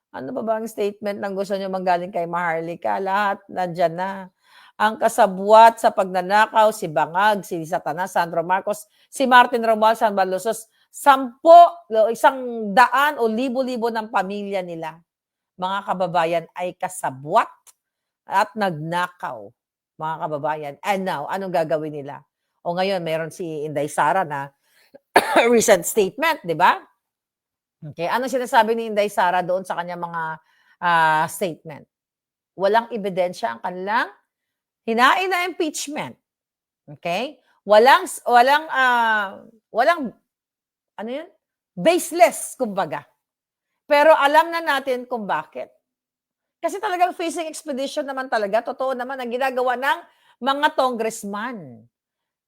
ano ba ang statement ng gusto nyo manggaling kay Maharlika? Lahat nandyan na. Ang kasabwat sa pagnanakaw, si Bangag, si Satanas, Sandro Marcos, si Martin Romuald, San Balusos, 100 o libo-libo ng pamilya nila, mga kababayan, ay kasabwat at nagnakaw, mga kababayan. And now, anong gagawin nila? O ngayon, meron si Inday Sara na recent statement, di ba? Okay, ano sinasabi ni Inday Sara doon sa kanyang mga statement? Walang ebidensya ang kanilang hinain na impeachment. Okay? Walang ano yun? Baseless, kumbaga. Pero alam na natin kung bakit. Kasi talagang fishing expedition naman talaga, totoo naman ang ginagawa ng mga congressman.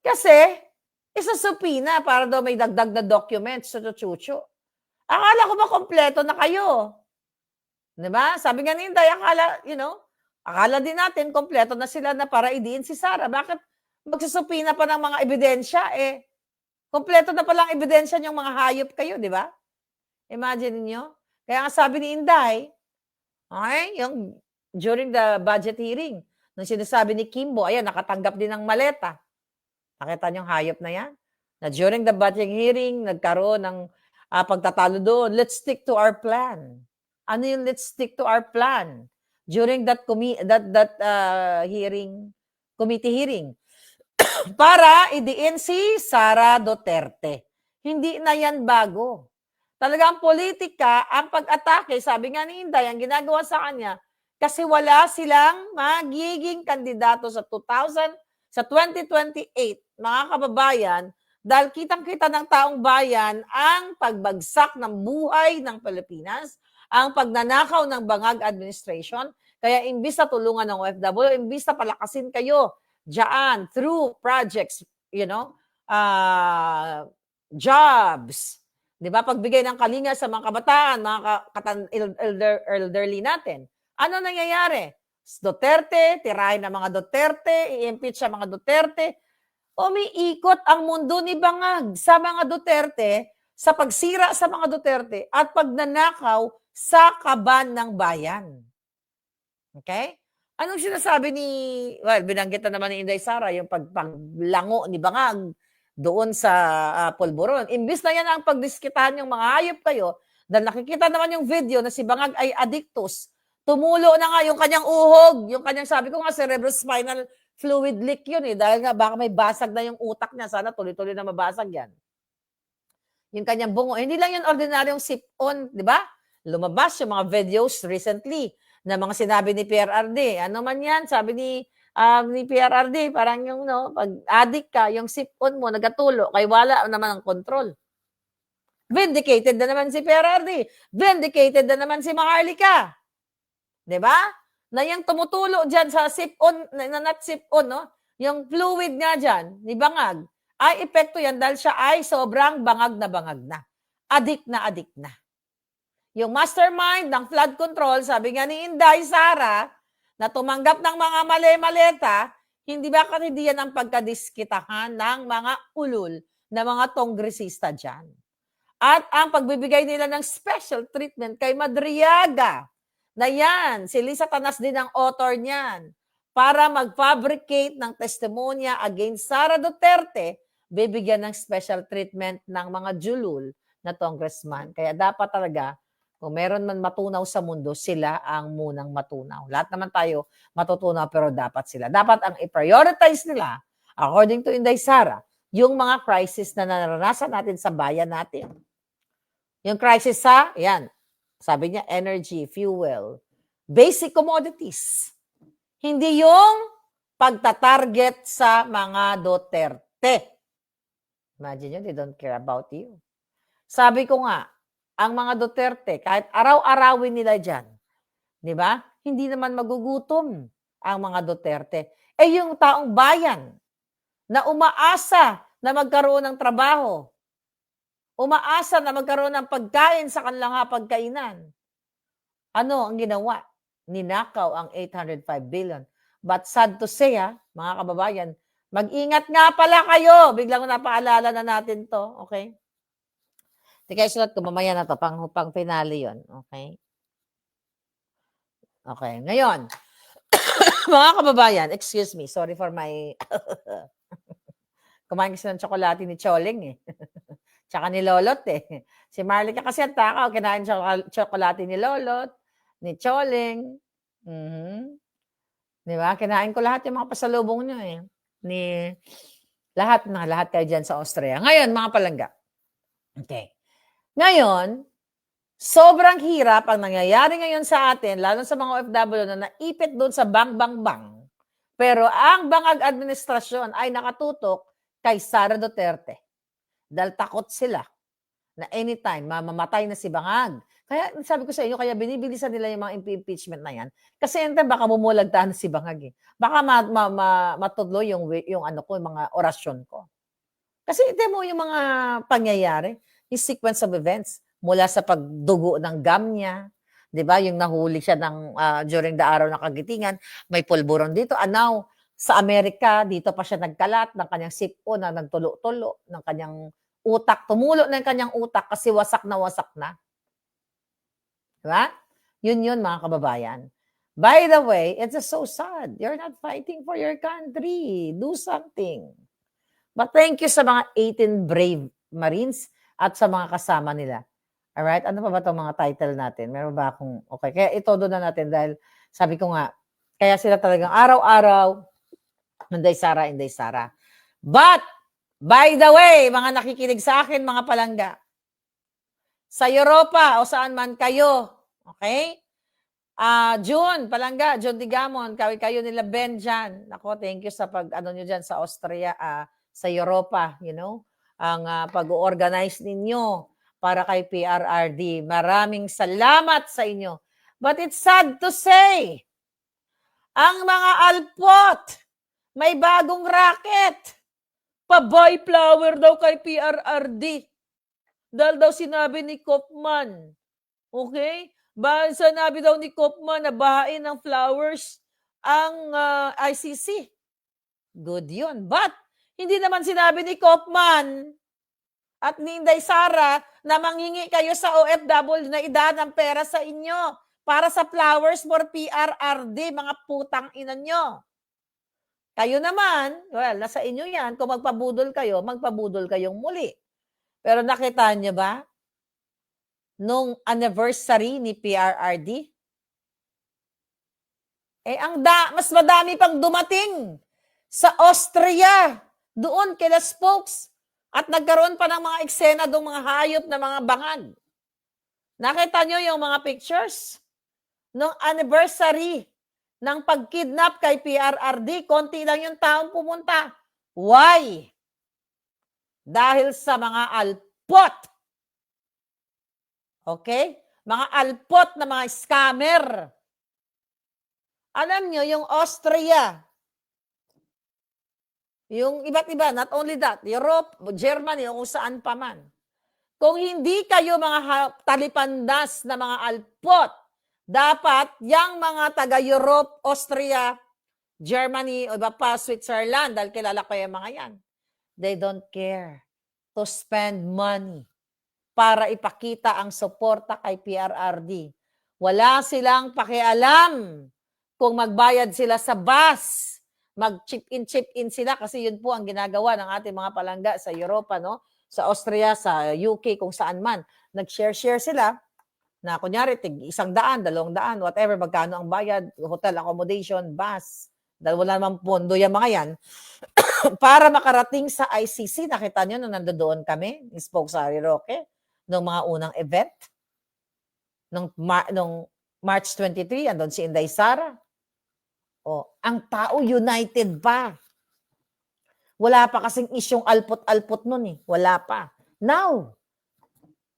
Kasi Isasubpoena para daw may dagdag na documents, chuchu-chuchu. Akala ko ba kompleto na kayo? 'Di ba? Sabi nga ni Inday, akala din natin kompleto na sila na para idiin si Sara. Bakit magsusubpoena pa ng mga ebidensya, kompleto na palang ebidensya niyong mga hayop kayo, 'di ba? Imagine niyo. Kaya nga sabi ni Inday, yung during the budget hearing, nung sinasabi ni Kimbo, ayan, nakatanggap din ng maleta. Nakita niyo yung hayop na yan? Na during the budget hearing, nagkaroon ng pagtatalo doon. Let's stick to our plan. Ano yung let's stick to our plan? During that committee hearing, para idiin si Sara Duterte. Hindi na yan bago. Talagang politika, ang pag-atake, sabi nga ni Inday, ang ginagawa sa kanya, kasi wala silang magiging kandidato sa 2028, mga kababayan, dahil kitang-kita ng taong bayan ang pagbagsak ng buhay ng Pilipinas, ang pagnanakaw ng bangag administration. Kaya imbis na tulungan ng OFW, imbis na palakasin kayo diyan through projects, jobs, 'di ba? Pagbigay ng kalinga sa mga kabataan, mga elderly natin. Ano nangyayari? Duterte, tirahin ng mga Duterte, i-impeach sa mga Duterte. Umiikot ang mundo ni Bangag sa mga Duterte, sa pagsira sa mga Duterte, at pagnanakaw sa kaban ng bayan. Okay? Anong sinasabi binanggit na naman ni Inday Sara, yung paglango ni Bangag doon sa Polvoron. Imbis na yan ang pagdiskitahan yung mga hayop kayo, dahil nakikita naman yung video na si Bangag ay addictus, tumulo na nga yung kanyang uhog, yung kanyang, sabi ko nga, cerebrospinal fluid leak yun dahil nga baka may basag na yung utak niya, sana tuloy-tuloy na mabasag yan. Yung kanyang bungo, hindi lang yun ordinaryong sip-on, di ba? Lumabas yung mga videos recently na mga sinabi ni PRRD. Ano man yan, sabi ni PRRD, parang yung, pag addict ka, yung sip-on mo, nagatulo, kay wala naman ang control. Vindicated na naman si PRRD. Vindicated na naman si Maharlika. Diba? Na yung tumutulo dyan sa sip-on, not sip-on, yung fluid nga dyan, ni Bangag, ay epekto yan dahil siya ay sobrang bangag na. Addict na. Yung mastermind ng flood control, sabi nga ni Inday Sara, na tumanggap ng mga mali-maleta, hindi yan ang pagkadiskitahan ng mga ulol na mga tongresista dyan. At ang pagbibigay nila ng special treatment kay Madriaga, na yan, si Lisa Tanas din ang author niyan, para mag-fabricate ng testimonya against Sara Duterte, bibigyan ng special treatment ng mga julul na congressman. Kaya dapat talaga, kung meron man matunaw sa mundo, sila ang munang matunaw. Lahat naman tayo matutunaw, pero dapat sila. Dapat ang i-prioritize nila, according to Inday Sara, yung mga crisis na naranasan natin sa bayan natin. Yung crisis sabi niya, energy, fuel, basic commodities. Hindi yung pagtatarget sa mga Duterte. Imagine nyo, they don't care about you. Sabi ko nga, ang mga Duterte, kahit araw-arawin nila dyan, di ba? Hindi naman magugutom ang mga Duterte. Yung taong bayan na umaasa na magkaroon ng trabaho, umaasa na magkaroon ng pagkain sa kanilang hapagkainan. Ano ang ginawa? Ninakaw ang 805 billion. But sad to say, mga kababayan, mag-ingat nga pala kayo. Biglang napaalala na natin to. Okay? Tika, isulat ko mamaya na to. Pang finale yun. Okay? Okay. Ngayon, mga kababayan, excuse me. Sorry for my... Kumain kasi ng tsokolate ni Choling Tsaka ni Lolot Si Marlica kasi ang takaw, kinain tsokolate ni Lolot, ni Choling. Di ba? Kinain ko lahat yung mga pasalubong nyo lahat kayo dyan sa Austria. Ngayon, mga palangga. Okay. Ngayon, sobrang hirap ang nangyayari ngayon sa atin, lalo sa mga OFW na naipit doon sa bang. Pero ang bangag administrasyon ay nakatutok kay Sara Duterte. Dahil takot sila na anytime mamamatay na si Bangag. Kaya sabi ko sa inyo, kaya binibilisan nila yung mga impeachment na yan. Kasi anytime baka mumulagtahan na si Bangag Baka matudlo yung mga orasyon ko. Kasi ito mo yung mga pangyayari, yung sequence of events, mula sa pagdugo ng gum niya, 'di ba? Yung nahuli siya ng during the araw ng kagitingan, may pulburon dito. Now, sa Amerika, dito pa siya nagkalat ng kanyang sipon na nagtulo-tulo ng kanyang utak, tumulo na yung kanyang utak kasi wasak na wasak na. 'Di ba? Yun mga kababayan. By the way, it's just so sad. You're not fighting for your country. Do something. But thank you sa mga 18 brave Marines at sa mga kasama nila. Alright? Ano pa ba itong mga title natin? Meron ba akong, okay. Kaya itodo na natin dahil sabi ko nga, kaya sila talagang araw-araw, Inday Sara. But, by the way, mga nakikinig sa akin, mga palangga, sa Europa o saan man kayo, okay? June Palangga, June Digamon, kayo nila Ben dyan. Ako, thank you sa nyo dyan sa Austria, sa Europa, ang pag-organize ninyo para kay PRRD. Maraming salamat sa inyo. But it's sad to say, ang mga alpot, may bagong racket. Pa-buy flower daw kay PRRD. Dahil daw sinabi ni Kopman. Okay? Sinabi daw ni Kopman na bahain ng flowers ang ICC. Good yun. But, hindi naman sinabi ni Kopman at ni Inday Sara na manghingi kayo sa OFW na idaan ng pera sa inyo para sa flowers for PRRD, mga putang ina nyo. Kayo naman, well, nasa inyo yan. Kung magpabudol kayong muli. Pero nakita niyo ba? Nung anniversary ni PRRD, mas madami pang dumating sa Austria, doon kila spokes, at nagkaroon pa ng mga eksena doong mga hayop na mga bangag. Nakita nyo yung mga pictures? Nung anniversary ng pagkidnap kay PRRD, konti lang yung taong pumunta. Why? Dahil sa mga alpot. Okay? Mga alpot na mga scammer. Alam nyo, yung Austria, yung iba't iba, not only that, Europe, Germany, o kung saan pa man. Kung hindi kayo mga talipandas na mga alpot, dapat yung mga taga-Europe, Austria, Germany, o iba pa, Switzerland, dahil kilala ko yung mga yan, they don't care to spend money para ipakita ang suporta kay PRRD. Wala silang pakialam kung magbayad sila sa bus, mag-chip in sila kasi yun po ang ginagawa ng ating mga palangga sa Europa, no? Sa Austria, sa UK, kung saan man. Nag-share sila na kunyari, $100, $200, whatever, magkano ang bayad, hotel accommodation, bus, dahil wala namang pondo yung mga yan, para makarating sa ICC. Nakita nyo nung nandoon kami, spoke sa Roque, nung mga unang event, nung March 23, andun si Inday Sara. Ang tao united pa. Wala pa kasing isyong alpot-alpot nun eh. Wala pa. Now,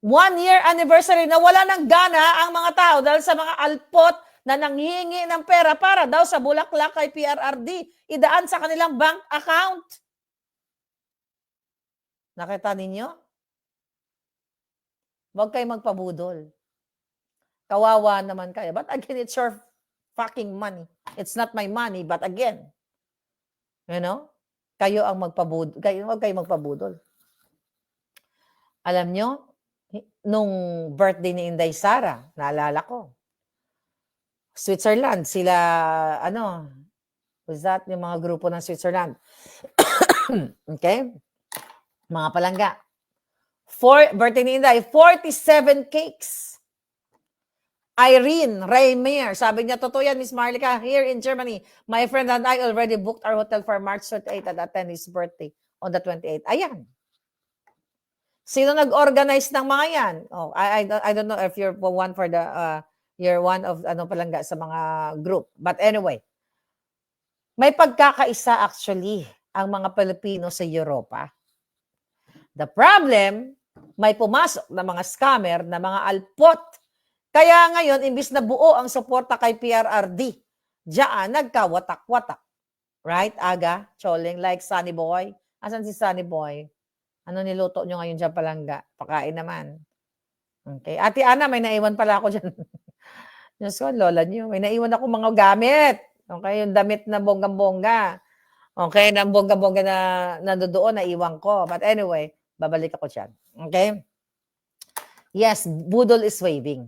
1-year anniversary na wala ng gana ang mga tao dahil sa mga alpot na nanghihingi ng pera para daw sa bulaklak kay PRRD, idaan sa kanilang bank account. Nakita ninyo? Huwag kayo magpabudol. Kawawa naman kayo. But again, it's your fucking money. It's not my money, but again, kayo ang magpabudol. Huwag kayo magpabudol. Alam nyo, nung birthday ni Inday Sara, naalala ko, Switzerland, sila, was that yung mga grupo ng Switzerland? Okay? Mga palangga. Birthday ni Inday, 47 cakes. Irene Raymer, sabi niya, totoo yan, Miss Marlica, here in Germany, my friend and I already booked our hotel for March 28 and attend his birthday on the 28th. Ayan. Sino nag-organize ng mga yan? I don't know if you're one for the, you're one of, palangga sa mga group. But anyway, may pagkakaisa actually ang mga Pilipino sa Europa. The problem, may pumasok na mga scammer, na mga alpot. Kaya ngayon, imbis na buo ang suporta kay PRRD, diyan nagkawatak-watak. Right, Aga? Choling, like Sunny Boy. Asan si Sunny Boy? Ano niluto niyo ngayon diyan palangga? Pakain naman. Okay. Ate Ana, may naiwan pala ako diyan. Diyos ko, lola niyo. May naiwan ako mga gamit. Okay, yung damit na bonggang-bongga. Okay, na bonggang-bongga na nandoon, naiwan ko. But anyway, babalik ako diyan. Okay? Yes, budol is waving.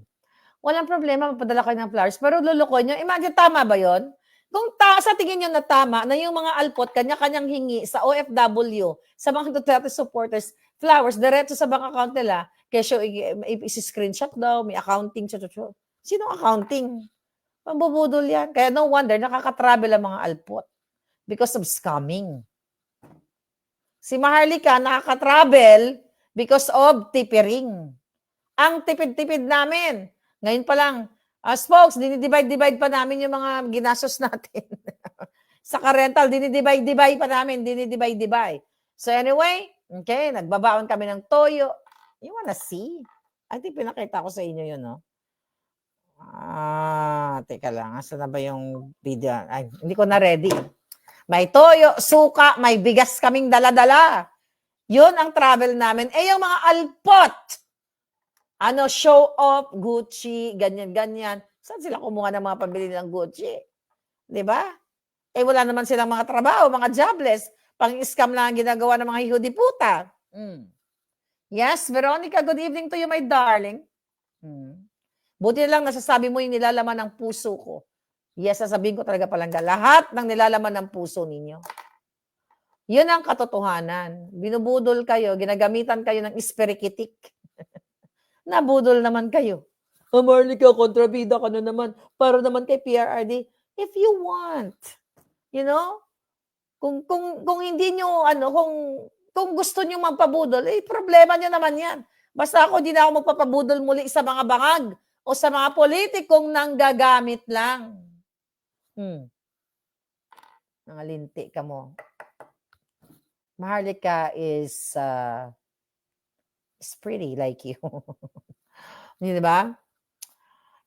Walang problema, magpadala kayo ng flowers. Pero lulukoy niyo, imagine, tama ba yon? Kung sa tingin niyo na tama, na yung mga alpot, kanya-kanyang hingi sa OFW, sa mga Duterte supporters, flowers, diretso sa bank account nila, kesyo i-screenshot daw, may accounting, Sinong accounting? Pambubudol yan. Kaya no wonder, nakaka-travel ang mga alpot because of scamming. Si Maharlika nakaka-travel because of tippering. Ang tipid-tipid namin. Ngayon pa lang, folks, dinidivide-divide pa namin yung mga ginastos natin. Sa rental, dinidivide-divide pa namin, dinidivide-divide. So anyway, okay, nagbabaon kami ng toyo. You wanna see? I think pinakita ko sa inyo yun, no? Teka lang. Asa na ba yung video? Ay, hindi ko na ready. May toyo, suka, may bigas kaming dala-dala. Yun ang travel namin. Yung mga alpot, show off, Gucci, ganyan-ganyan. Saan sila kumuha ng mga pambili ng Gucci? Di ba? Wala naman silang mga trabaho, mga jobless. Pang-scam lang ang ginagawa ng mga hihudi puta. Yes, Veronica, good evening to you, my darling. Buti lang nasasabi mo yung nilalaman ng puso ko. Yes, sasabihin ko talaga palangga. Lahat ng nilalaman ng puso ninyo. Yun ang katotohanan. Binubudol kayo, ginagamitan kayo ng espirikitik. Nabudol naman kayo. Marlica, kontrabida ka na naman. Para naman kay PRRD. If you want. You know? Kung hindi nyo, kung gusto nyo magpabudol, problema nyo naman yan. Basta ako, hindi na ako magpapabudol muli sa mga bangag o sa mga politikong nanggagamit lang. Nangalinti ka mo. Maharlika is pretty like you. Di ba?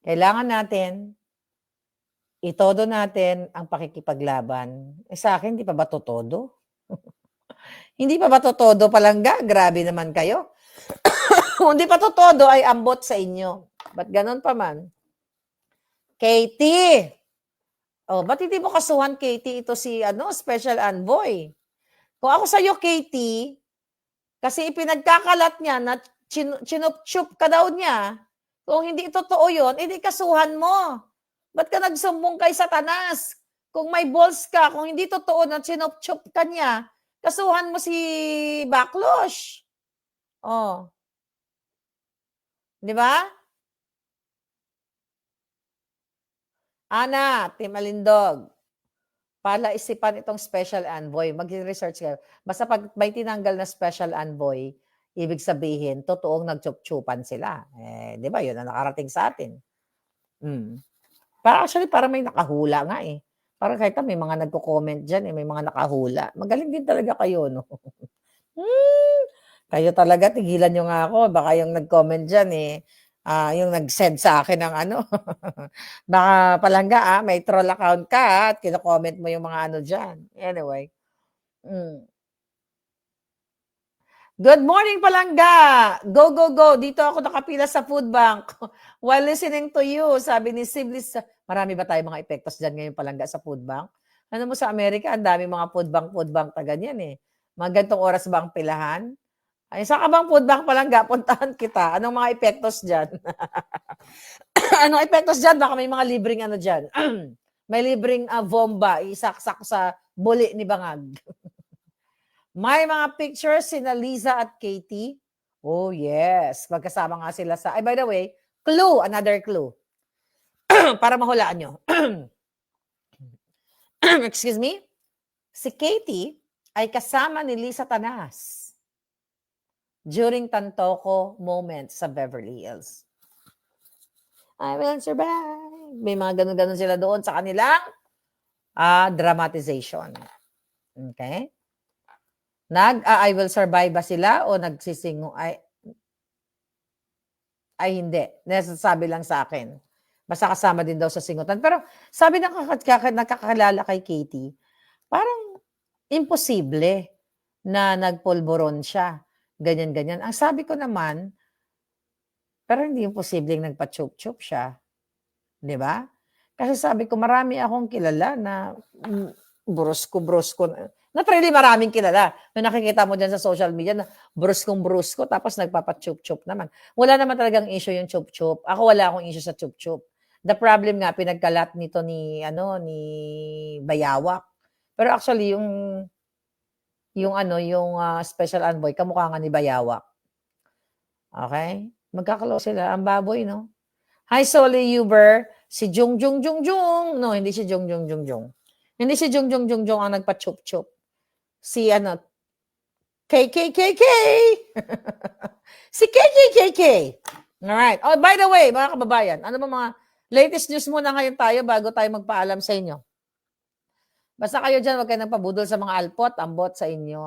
Kailangan natin, itodo natin ang pakikipaglaban. Sa akin, hindi pa ba todo? Hindi pa ba todo palangga? Grabe naman kayo. Kung hindi pa todo, ay ambot sa inyo. Ba't ganon pa man? Katie! Ba't hindi mo kasuhan, Katie, ito si special envoy? Kung ako sa'yo, Katie, kasi ipinagkakalat niya na chinup-chup ka daw niya, kung hindi totoo yun, edi kasuhan mo. Ba't ka nagsumbong kay Satanas? Kung may balls ka, kung hindi totoo na chinup-chup ka niya, kasuhan mo si Baclosh. Di ba? Ana, Team Alindog, palaisipan itong special envoy. Mag-research kayo. Basta pag may tinanggal na special envoy, ibig sabihin, totoong nagchup-chupan sila. Di ba? Yun ang nakarating sa atin. Para may nakahula nga eh. Para kahit may mga nagko-comment dyan, may mga nakahula. Magaling din talaga kayo, no? Kayo talaga, tigilan nyo nga ako. Baka yung nag-comment dyan yung nag-send sa akin ng baka palangga may troll account ka at kino-comment mo yung mga dyan. Anyway. Good morning, palangga! Go, go, go! Dito ako nakapila sa food bank while listening to you. Sabi ni Siblis, marami ba tayo mga epektos dyan ngayon palangga sa food bank? Ano mo sa Amerika, ang dami mga food bank na ganyan eh. Mga gantong oras ba ang pilahan? Ay, saan ka bang food bank palangga? Puntahan kita. Anong mga epektos dyan? Anong epektos dyan? Baka may mga libreng dyan. May libreng bomba, isaksak sa buli ni Bangag. May mga pictures sina Liza at Katie. Oh, yes. Magkasama nga sila sa... by the way, clue, another clue. Para mahulaan nyo. Excuse me? Si Katie ay kasama ni Liza Tanas during Tantoco moment sa Beverly Hills. I will survive. May mga ganun-ganun sila doon sa kanilang dramatization. Okay? I will survive ba sila o nagsisingo? Ay hindi. Nasasabi lang sa akin. Basta kasama din daw sa singutan. Pero sabi ng nakakakilala kay Katie, parang imposible na nagpulburon siya. ganyan-ganyan. Ang sabi ko naman, pero hindi posibleng nagpa-chup-chup siya, 'di ba? Kasi sabi ko marami akong kilala na brusko not really maraming kilala. Yung nakikita mo diyan sa social media na bruskong-brusko tapos nagpapa-chup-chup naman. Wala naman talagang issue yung chup-chup. Ako wala akong issue sa chup-chup. The problem nga pinagkalat nito ni ni Bayawak. Pero actually yung special envoy kamukha nga ni Bayawak. Okay? Magka-close sila. Ang baboy, no? Hi, Solly Uber. Si Jung. No, hindi si Jung. Hindi si Jung ang nagpa-chup-chup. Si KKKK. Si KKKK. Alright. Oh, by the way, mga kababayan, ano ba mga latest news muna ngayon tayo bago tayo magpaalam sa inyo? Basta kayo dyan, huwag kayo nang pabudol sa mga alpot, ambot sa inyo.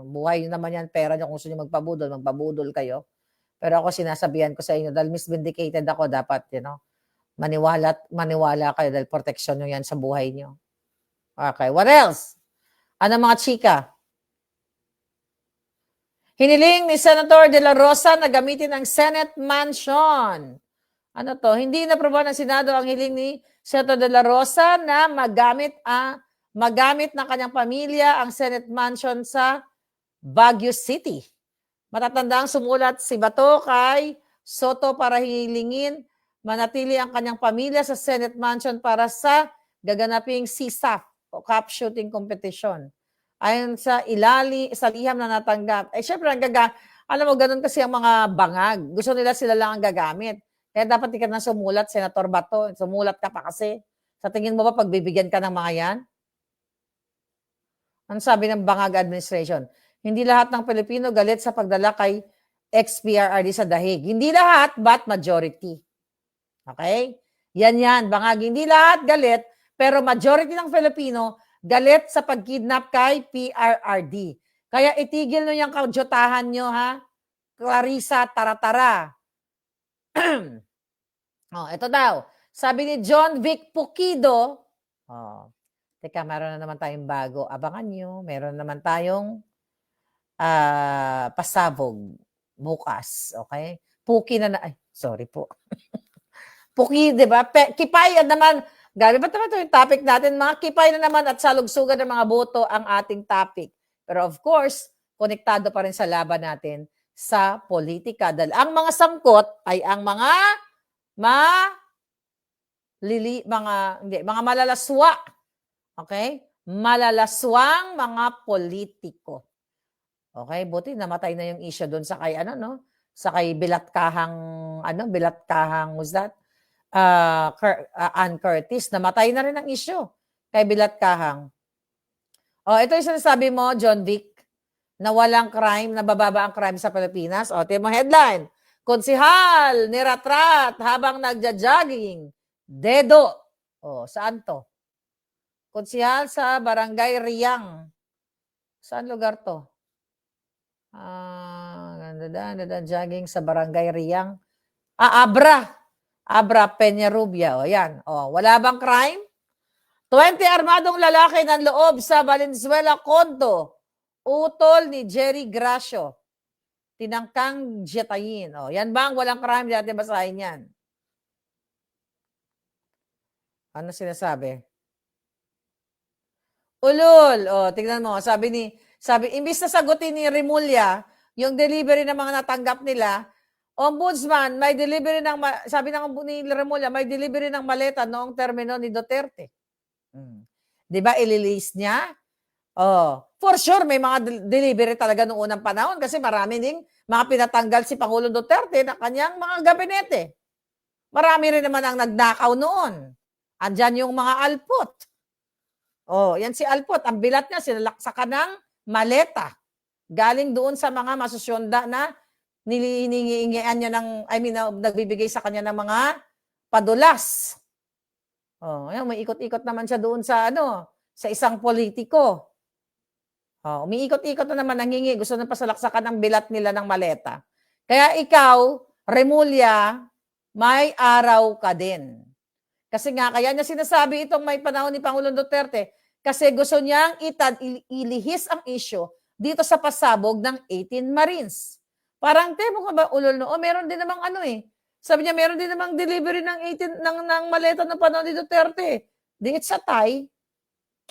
Buhay nyo naman yan, pera nyo. Kung gusto nyo magpabudol kayo. Pero ako sinasabihan ko sa inyo, dahil misvindicated ako, dapat, maniwala kayo dahil protection nyo yan sa buhay nyo. Okay, what else? Ano mga chika? Hiniling ni Senator De La Rosa na gamitin ang Senate Mansion. Ano to? Hindi naproba ng Senado ang hiling ni Senator De La Rosa na magamit ng kanyang pamilya ang Senate Mansion sa Baguio City. Matatandang sumulat si Bato kay Soto para hilingin manatili ang kanyang pamilya sa Senate Mansion para sa gaganaping CSAF o Cup Shooting Competition. Ayon sa liham na natanggap. Syempre, alam mo, ganun kasi ang mga bangag. Gusto nila sila lang ang gagamit. Kaya dapat di ka na sumulat, Senator Bato. Sumulat ka pa kasi. Sa tingin mo ba pagbibigyan ka ng mga yan? Ano sabi ng bangag administration? Hindi lahat ng Pilipino galit sa pagdala kay ex-PRRD sa dahig. Hindi lahat, but majority. Okay? Yan, bangag. Hindi lahat galit, pero majority ng Filipino galit sa pagkidnap kay PRRD. Kaya itigil nyo yung kaudyotahan nyo, ha? Clarissa, tara-tara. Ito daw. Sabi ni John Vic Pukido, teka, meron na naman tayong bago. Abangan nyo. Meron naman tayong pasabog bukas. Okay? Puki na sorry po. Puki, di ba? Kipay naman. Gabi ba naman ito yung topic natin? Mga kipay na naman at salugsugan ng mga boto ang ating topic. Pero of course, konektado pa rin sa laban natin sa politika. Dahil ang mga sangkot ay ang mga malalaswa. Okay? Malalaswang mga politiko. Okay? Buti namatay na yung issue doon sa kay sa kay Bilatkahang what's that? Ann Curtis, namatay na rin ang issue kay Bilatkahang. Ito yung sinasabi mo, John Vic, na walang crime, nabababa ang crime sa Pilipinas. Tingnan mo headline. Konsihal, niratrat habang nagja-jogging. Dedo. Saan to? Konsihal sa Barangay Riyang. Saan lugar to? Jogging sa Barangay Riyang. Abra Peñarubia. Yan. Wala bang crime? 20 armadong lalaki ng loob sa Valenzuela Condo. Utol ni Jerry Gracio. Tinangkang jetayin. Yan bang walang crime? Di natin basahin yan. Ano sinasabi? Ulol. Tingnan mo. Sabi, imbis na sagutin ni Remulla, yung delivery ng mga natanggap nila, Ombudsman, may delivery sabi ni Remulla, may delivery ng maleta noong termino ni Duterte. Di ba, ililist niya? For sure, may mga delivery talaga noong unang panahon kasi marami ding mga pinatanggal si Pangulong Duterte na kanyang mga gabinete. Marami rin naman ang nagnakaw noon. Andyan yung mga alpot. Yan si alpot. Ang bilat niya, sinalaksakan ng maleta. Galing doon sa mga masusyonda na nilingiingian niya nagbibigay sa kanya ng mga padulas. May ikot-ikot naman siya doon sa sa isang politiko. Umiikot-ikot na naman, nangingi. Gusto na pasalaksakan ang bilat nila ng maleta. Kaya ikaw, Remulla, may araw ka din. Kasi nga, kaya niya sinasabi itong may panahon ni Pangulong Duterte kasi gusto niyang ilihis ang issue dito sa pasabog ng 18 Marines. Parang, temo ka ba, ulol no? O meron din namang ano eh. Sabi niya, meron din namang delivery ng 18 ng maleta ng panahon ni Duterte. Di it's a tie.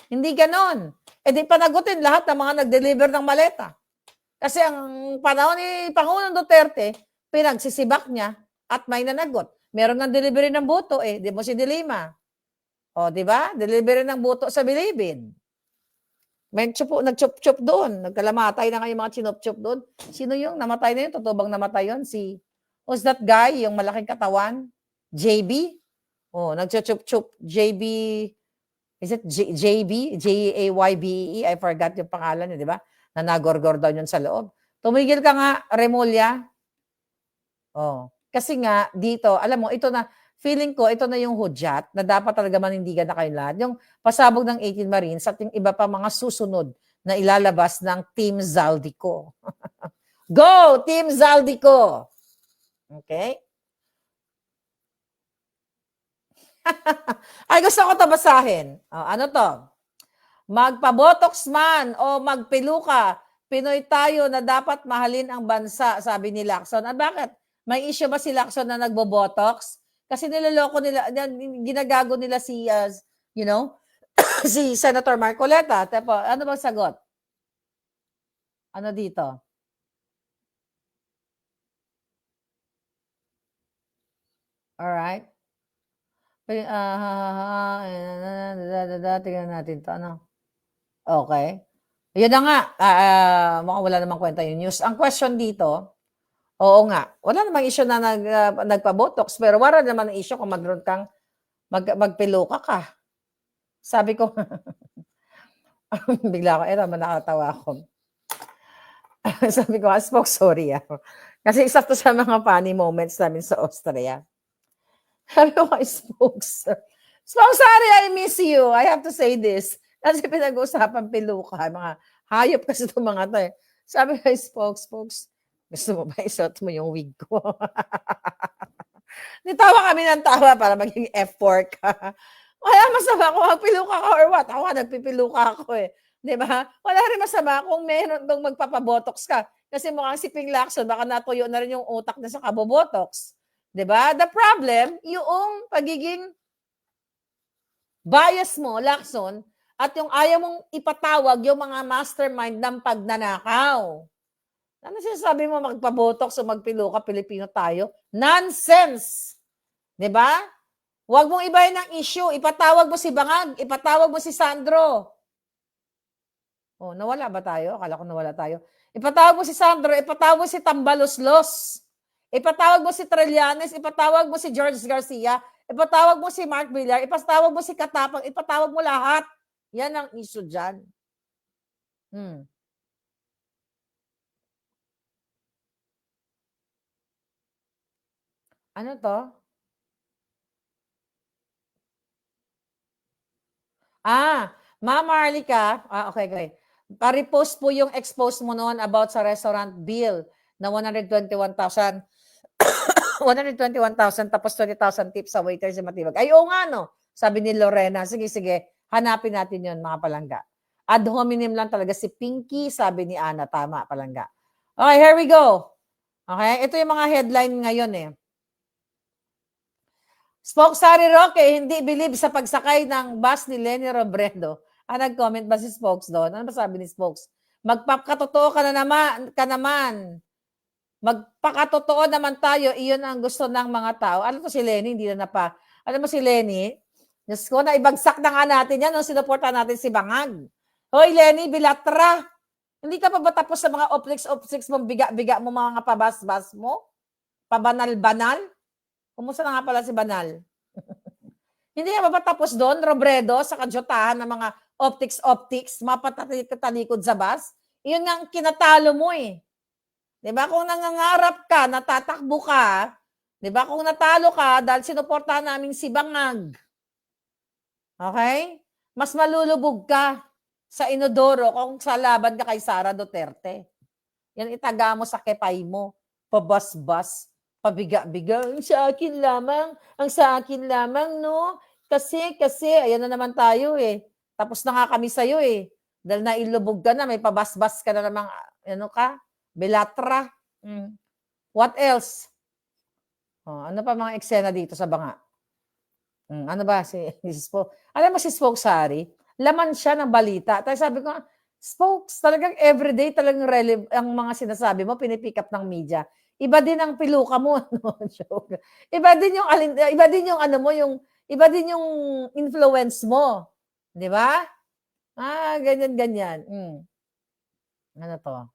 Hindi ganon. E di panagutin lahat ng mga nag-deliver ng maleta. Kasi ang panahon ni Pangulong Duterte, pinagsisibak niya at may nanagot. Meron ng delivery ng buto eh. Di mo si Dilima. O, di ba? Delivery ng buto sa Bilibid. May nag-chup-chup doon. Nagkalamatay na nga yung mga chinup-chup doon. Sino yung namatay na yun? Totoo bang namatay yun? Who's that guy? Yung malaking katawan? JB? Oh, nag-chup-chup. JB, is it JB? J-A-Y-B-E? I forgot yung pangalan niya, di ba? Na nagorgor daw yun sa loob. Tumigil ka nga, Remulla. Oh, kasi nga, dito, alam mo, ito na, feeling ko, ito na yung hudyat na dapat talaga manindigan na kayo lahat. Yung pasabog ng 18 Marines at yung iba pa mga susunod na ilalabas ng Team Zaldico. Go, Team Zaldico! Okay? Ay, gusto ko ito basahin. Oh, ano to? Magpabotox man o magpiluka, Pinoy tayo na dapat mahalin ang bansa, sabi ni Lacson. At bakit? May issue ba si Lacson na nagbobotox? Kasi niloloko nila, ginagago nila si, si Senator Marcoleta. Tepo, ano bang sagot? Ano dito? Alright. Tingnan natin to. Ano? Okay. Yan na nga. Mukhang wala namang kwenta yung news. Ang question dito, oo nga, wala namang issue na nagpa-botox, pero wala naman ang issue kung magkaroon kang magpiluka ka. Sabi ko, bigla ko, nakatawa ako. Sabi ko, sorry. Kasi isa to sa mga funny moments namin sa Austria. Sabi ko, Spokes, sorry, I miss you. I have to say this. Kasi pinag-uusapan piluka, mga hayop kasi itong mga to eh. Sabi ko, Spokes, gusto mo ba isuot mo yung wig ko? Nitawa kami ng tawa para maging F4 ka. Wala masama kung magpiluka ka or what. Ako nagpipiluka ako eh. Di ba? Wala rin masama kung meron dong magpapabotox ka. Kasi mukhang si Ping Lacson, baka natuyo na rin yung utak na sa kabobotox. Di ba? The problem, yung pagiging bias mo, Lacson, at yung ayaw mong ipatawag yung mga mastermind ng pagnanakaw. Ano sinasabi mo, magpabotox o magpiluka, Pilipino tayo? Nonsense! Di ba? Huwag mong ibahin ng issue. Ipatawag mo si Bangag. Ipatawag mo si Sandro. Oh, nawala ba tayo? Akala ko nawala tayo. Ipatawag mo si Sandro. Ipatawag mo si Tambaloslos. Ipatawag mo si Trillanes. Ipatawag mo si George Garcia. Ipatawag mo si Mark Villar. Ipatawag mo si Katapang. Ipatawag mo lahat. Yan ang issue dyan. Ano to? Ma'am Marlica. Okay. Pa-repost po yung expose mo noon about sa restaurant bill na 121,000. 121,000 tapos 20,000 tips sa waiter si Matibag. Ay, oo nga, no? Sabi ni Lorena. Sige. Hanapin natin yon mga palangga. Ad hominem lang talaga si Pinky, sabi ni Ana. Tama, palangga. Okay, here we go. Okay, ito yung mga headline ngayon eh. Spokes Harry Roque, hindi believe sa pagsakay ng bus ni Leni Robredo. Nag-comment ba si Spokes doon? Ano ba sabi ni Spokes? Magpakatotoo ka naman. Magpakatotoo naman tayo, iyon ang gusto ng mga tao. Ano to si Leni? Hindi na pa. Alam mo si Leni? Diyos ko, na ibagsak na nga natin yan nung sinuporta natin si Bangag. Hoy Leni, Bilatra. Hindi ka pa ba tapos sa mga optics mong biga mo mga pabas-bas mo? Pabanal-banal? Kumusta na nga pala si Banal? Hindi ka ba tapos doon, Robredo, sa kadyotahan ng mga optics, mapatalikod sa bus? Iyon nga ang kinatalo mo eh. Diba? Kung nangangarap ka, natatakbo ka, diba? Kung natalo ka, dahil sinuportahan namin si Bangag. Okay? Mas malulubog ka sa inodoro kung sa laban ka kay Sara Duterte. Yan itaga mo sa kepay mo. Pabas-bas. Pabiga-biga. Ang sa akin lamang, no? Kasi, ayan na naman tayo eh. Tapos na nga kami sa'yo eh. Dahil nailubog ka na, may pabas-bas ka na namang, Belatra. What else? Ano pa mga eksena dito sa banga? Ano ba si Spoke? Alam mo si Spoke Sari, laman siya ng balita. Tapos sabi ko, Spokes, talagang everyday talagang ang mga sinasabi mo, pinipick up ng media. Iba din ang piluka mo, no? Joke. Iba din yung iba din yung ano mo, iba din yung influence mo. 'Di ba? Ganyan. Ano to?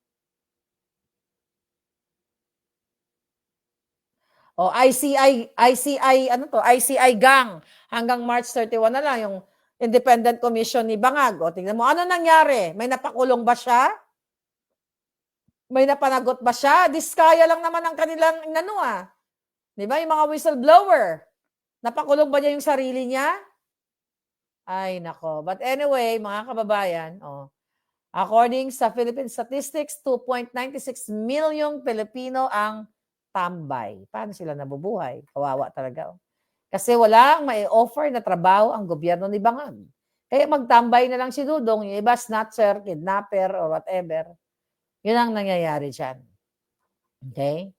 ano to? ICI gang. Hanggang March 31 na lang yung Independent Commission ni Bangag. O, tingnan mo, ano nangyari? May napakulong ba siya? May napanagot ba siya? Diskaya lang naman ang kanilang Di ba? Yung mga whistleblower. Napakulong ba niya yung sarili niya? Ay, nako. But anyway, mga kababayan, according sa Philippine Statistics, 2.96 million Pilipino ang tambay. Paano sila nabubuhay? Kawawa talaga. Kasi walang may offer na trabaho ang gobyerno ni Bangag. Kaya magtambay na lang si Dudong, yung iba snatcher, kidnapper, or whatever. Yun ang nangyayari dyan. Okay?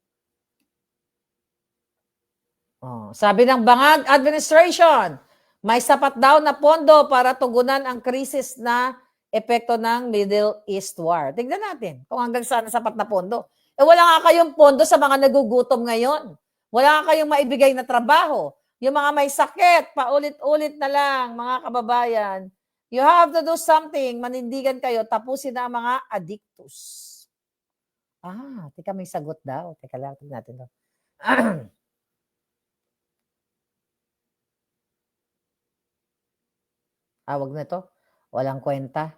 Sabi ng Bangag Administration, may sapat daw na pondo para tugunan ang krisis na epekto ng Middle East War. Tignan natin kung hanggang saan sapat na pondo. Wala nga kayong pondo sa mga nagugutom ngayon. Wala nga kayong maibigay na trabaho. Yung mga may sakit, paulit-ulit na lang, mga kababayan. You have to do something. Manindigan kayo, tapusin na ang mga addictus. Teka, may sagot daw. Teka lang, tignan natin daw. Wag na to. Walang kwenta.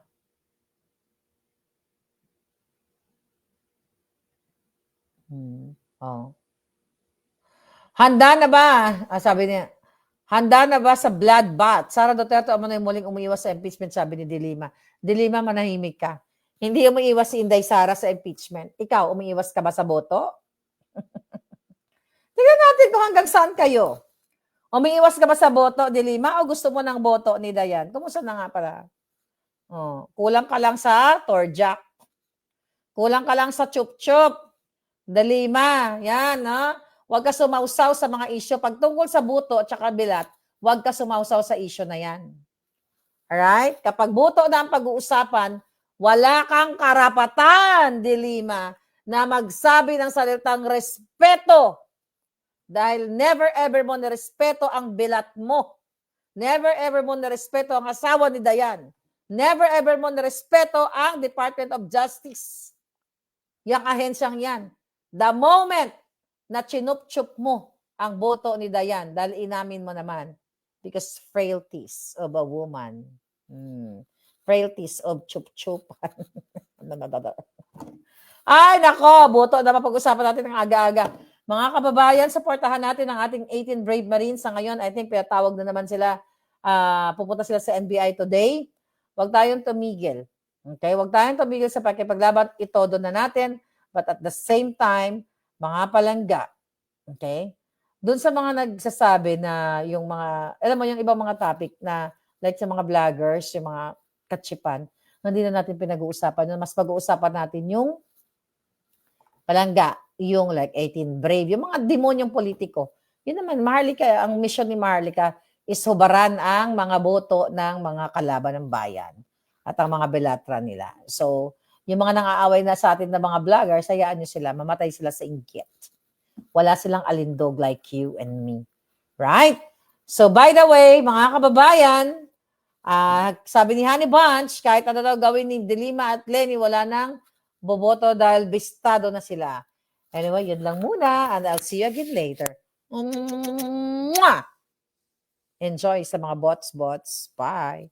Handa na ba? Sabi niya, handa na ba sa bloodbath? Sara Duterte, na yung muling umiiwas sa impeachment, sabi ni Dilima. Dilima, manahimik ka. Hindi umiiwas si Inday Sara sa impeachment. Ikaw, umiiwas ka ba sa boto? Tingnan natin kung hanggang saan kayo. Umiiwas ka ba sa boto, Dilima, o gusto mo ng boto ni Dayan? Kumusta na nga pala? Kulang ka lang sa torjak. Kulang ka lang sa chup-chup. Dilima, yan, Huwag ka sumausaw sa mga isyo. Pag tungkol sa buto at saka bilat, huwag ka sumausaw sa isyo na yan. Alright? Kapag buto na ang pag-uusapan, wala kang karapatan, Dilima, na magsabi ng salitang respeto. Dahil never ever mo nirespeto ang bilat mo. Never ever mo nirespeto ang asawa ni Dayan. Never ever mo nirespeto ang Department of Justice. Yang ahensyang yan. The moment na chinup-chup mo ang boto ni Dayan, dahil inamin mo naman, because frailties of a woman, frailties of chup-chup. Ay, nako, boto na mapag-usapan natin ng aga-aga. Mga kababayan, supportahan natin ang ating 18 Brave Marines. Sa ngayon, I think pinatawag na naman sila, pupunta sila sa NBI today. Huwag tayong tumigil. Okay? Huwag tayong tumigil sa pakipaglaban. Itodo na natin. But at the same time, mga palangga, okay? Doon sa mga nagsasabi na yung mga, alam mo yung ibang mga topic na like sa mga vloggers, yung mga katsipan, hindi na natin pinag-uusapan. Mas pag-uusapan natin yung palangga, yung like 18 Brave, yung mga demonyong politiko. Yun naman, Maharlika, ang mission ni Maharlika is hubaran ang mga boto ng mga kalaban ng bayan at ang mga belatra nila. So, yung mga nang-aaway na sa atin na mga vloggers, hayaan nyo sila, mamatay sila sa inggit. Wala silang alindog like you and me. Right? So, by the way, mga kababayan, sabi ni Honey Bunch, kahit ano daw gawin ni Dilima at Lenny, wala nang boboto dahil bistado na sila. Anyway, yun lang muna, and I'll see you again later. Enjoy sa mga bots. Bye.